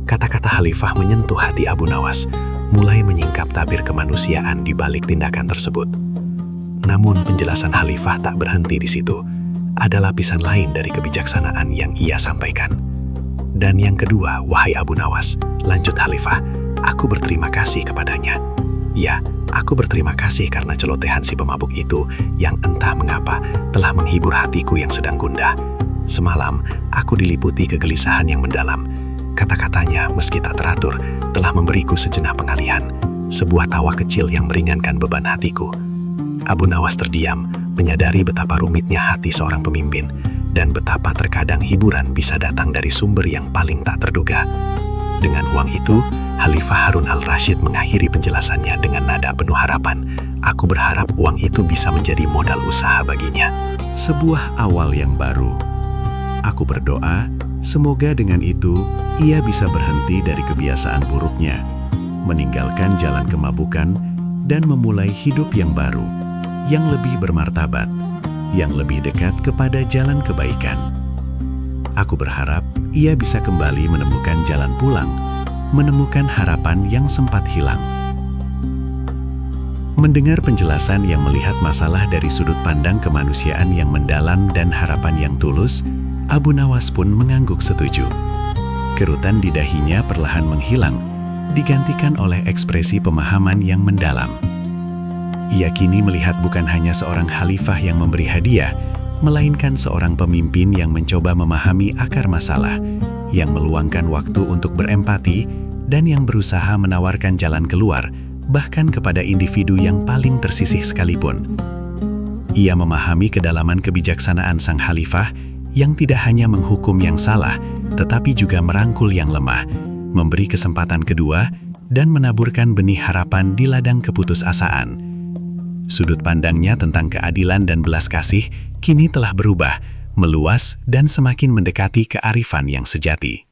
Kata-kata khalifah menyentuh hati Abu Nawas, mulai menyingkap tabir kemanusiaan di balik tindakan tersebut. Namun penjelasan khalifah tak berhenti di situ. Ada lapisan lain dari kebijaksanaan yang ia sampaikan. "Dan yang kedua, wahai Abu Nawas," lanjut khalifah, "aku berterima kasih kepadanya. Ya, aku berterima kasih karena celotehan si pemabuk itu yang entah mengapa telah menghibur hatiku yang sedang gundah. Semalam, aku diliputi kegelisahan yang mendalam. Kata-katanya, meski tak teratur, telah memberiku sejenak pengalihan, sebuah tawa kecil yang meringankan beban hatiku." Abu Nawas terdiam, menyadari betapa rumitnya hati seorang pemimpin, dan betapa terkadang hiburan bisa datang dari sumber yang paling tak terduga. Dengan uang itu, Khalifah Harun al-Rashid mengakhiri penjelasannya dengan nada penuh harapan. "Aku berharap uang itu bisa menjadi modal usaha baginya." Sebuah awal yang baru. Aku berdoa, semoga dengan itu ia bisa berhenti dari kebiasaan buruknya, meninggalkan jalan kemabukan, dan memulai hidup yang baru, yang lebih bermartabat, yang lebih dekat kepada jalan kebaikan. Aku berharap ia bisa kembali menemukan jalan pulang, menemukan harapan yang sempat hilang. Mendengar penjelasan yang melihat masalah dari sudut pandang kemanusiaan yang mendalam dan harapan yang tulus, Abu Nawas pun mengangguk setuju. Kerutan di dahinya perlahan menghilang, digantikan oleh ekspresi pemahaman yang mendalam. Ia kini melihat bukan hanya seorang khalifah yang memberi hadiah, melainkan seorang pemimpin yang mencoba memahami akar masalah, yang meluangkan waktu untuk berempati, dan yang berusaha menawarkan jalan keluar, bahkan kepada individu yang paling tersisih sekalipun. Ia memahami kedalaman kebijaksanaan sang khalifah yang tidak hanya menghukum yang salah, tetapi juga merangkul yang lemah, memberi kesempatan kedua, dan menaburkan benih harapan di ladang keputusasaan. Sudut pandangnya tentang keadilan dan belas kasih kini telah berubah, meluas dan semakin mendekati kearifan yang sejati.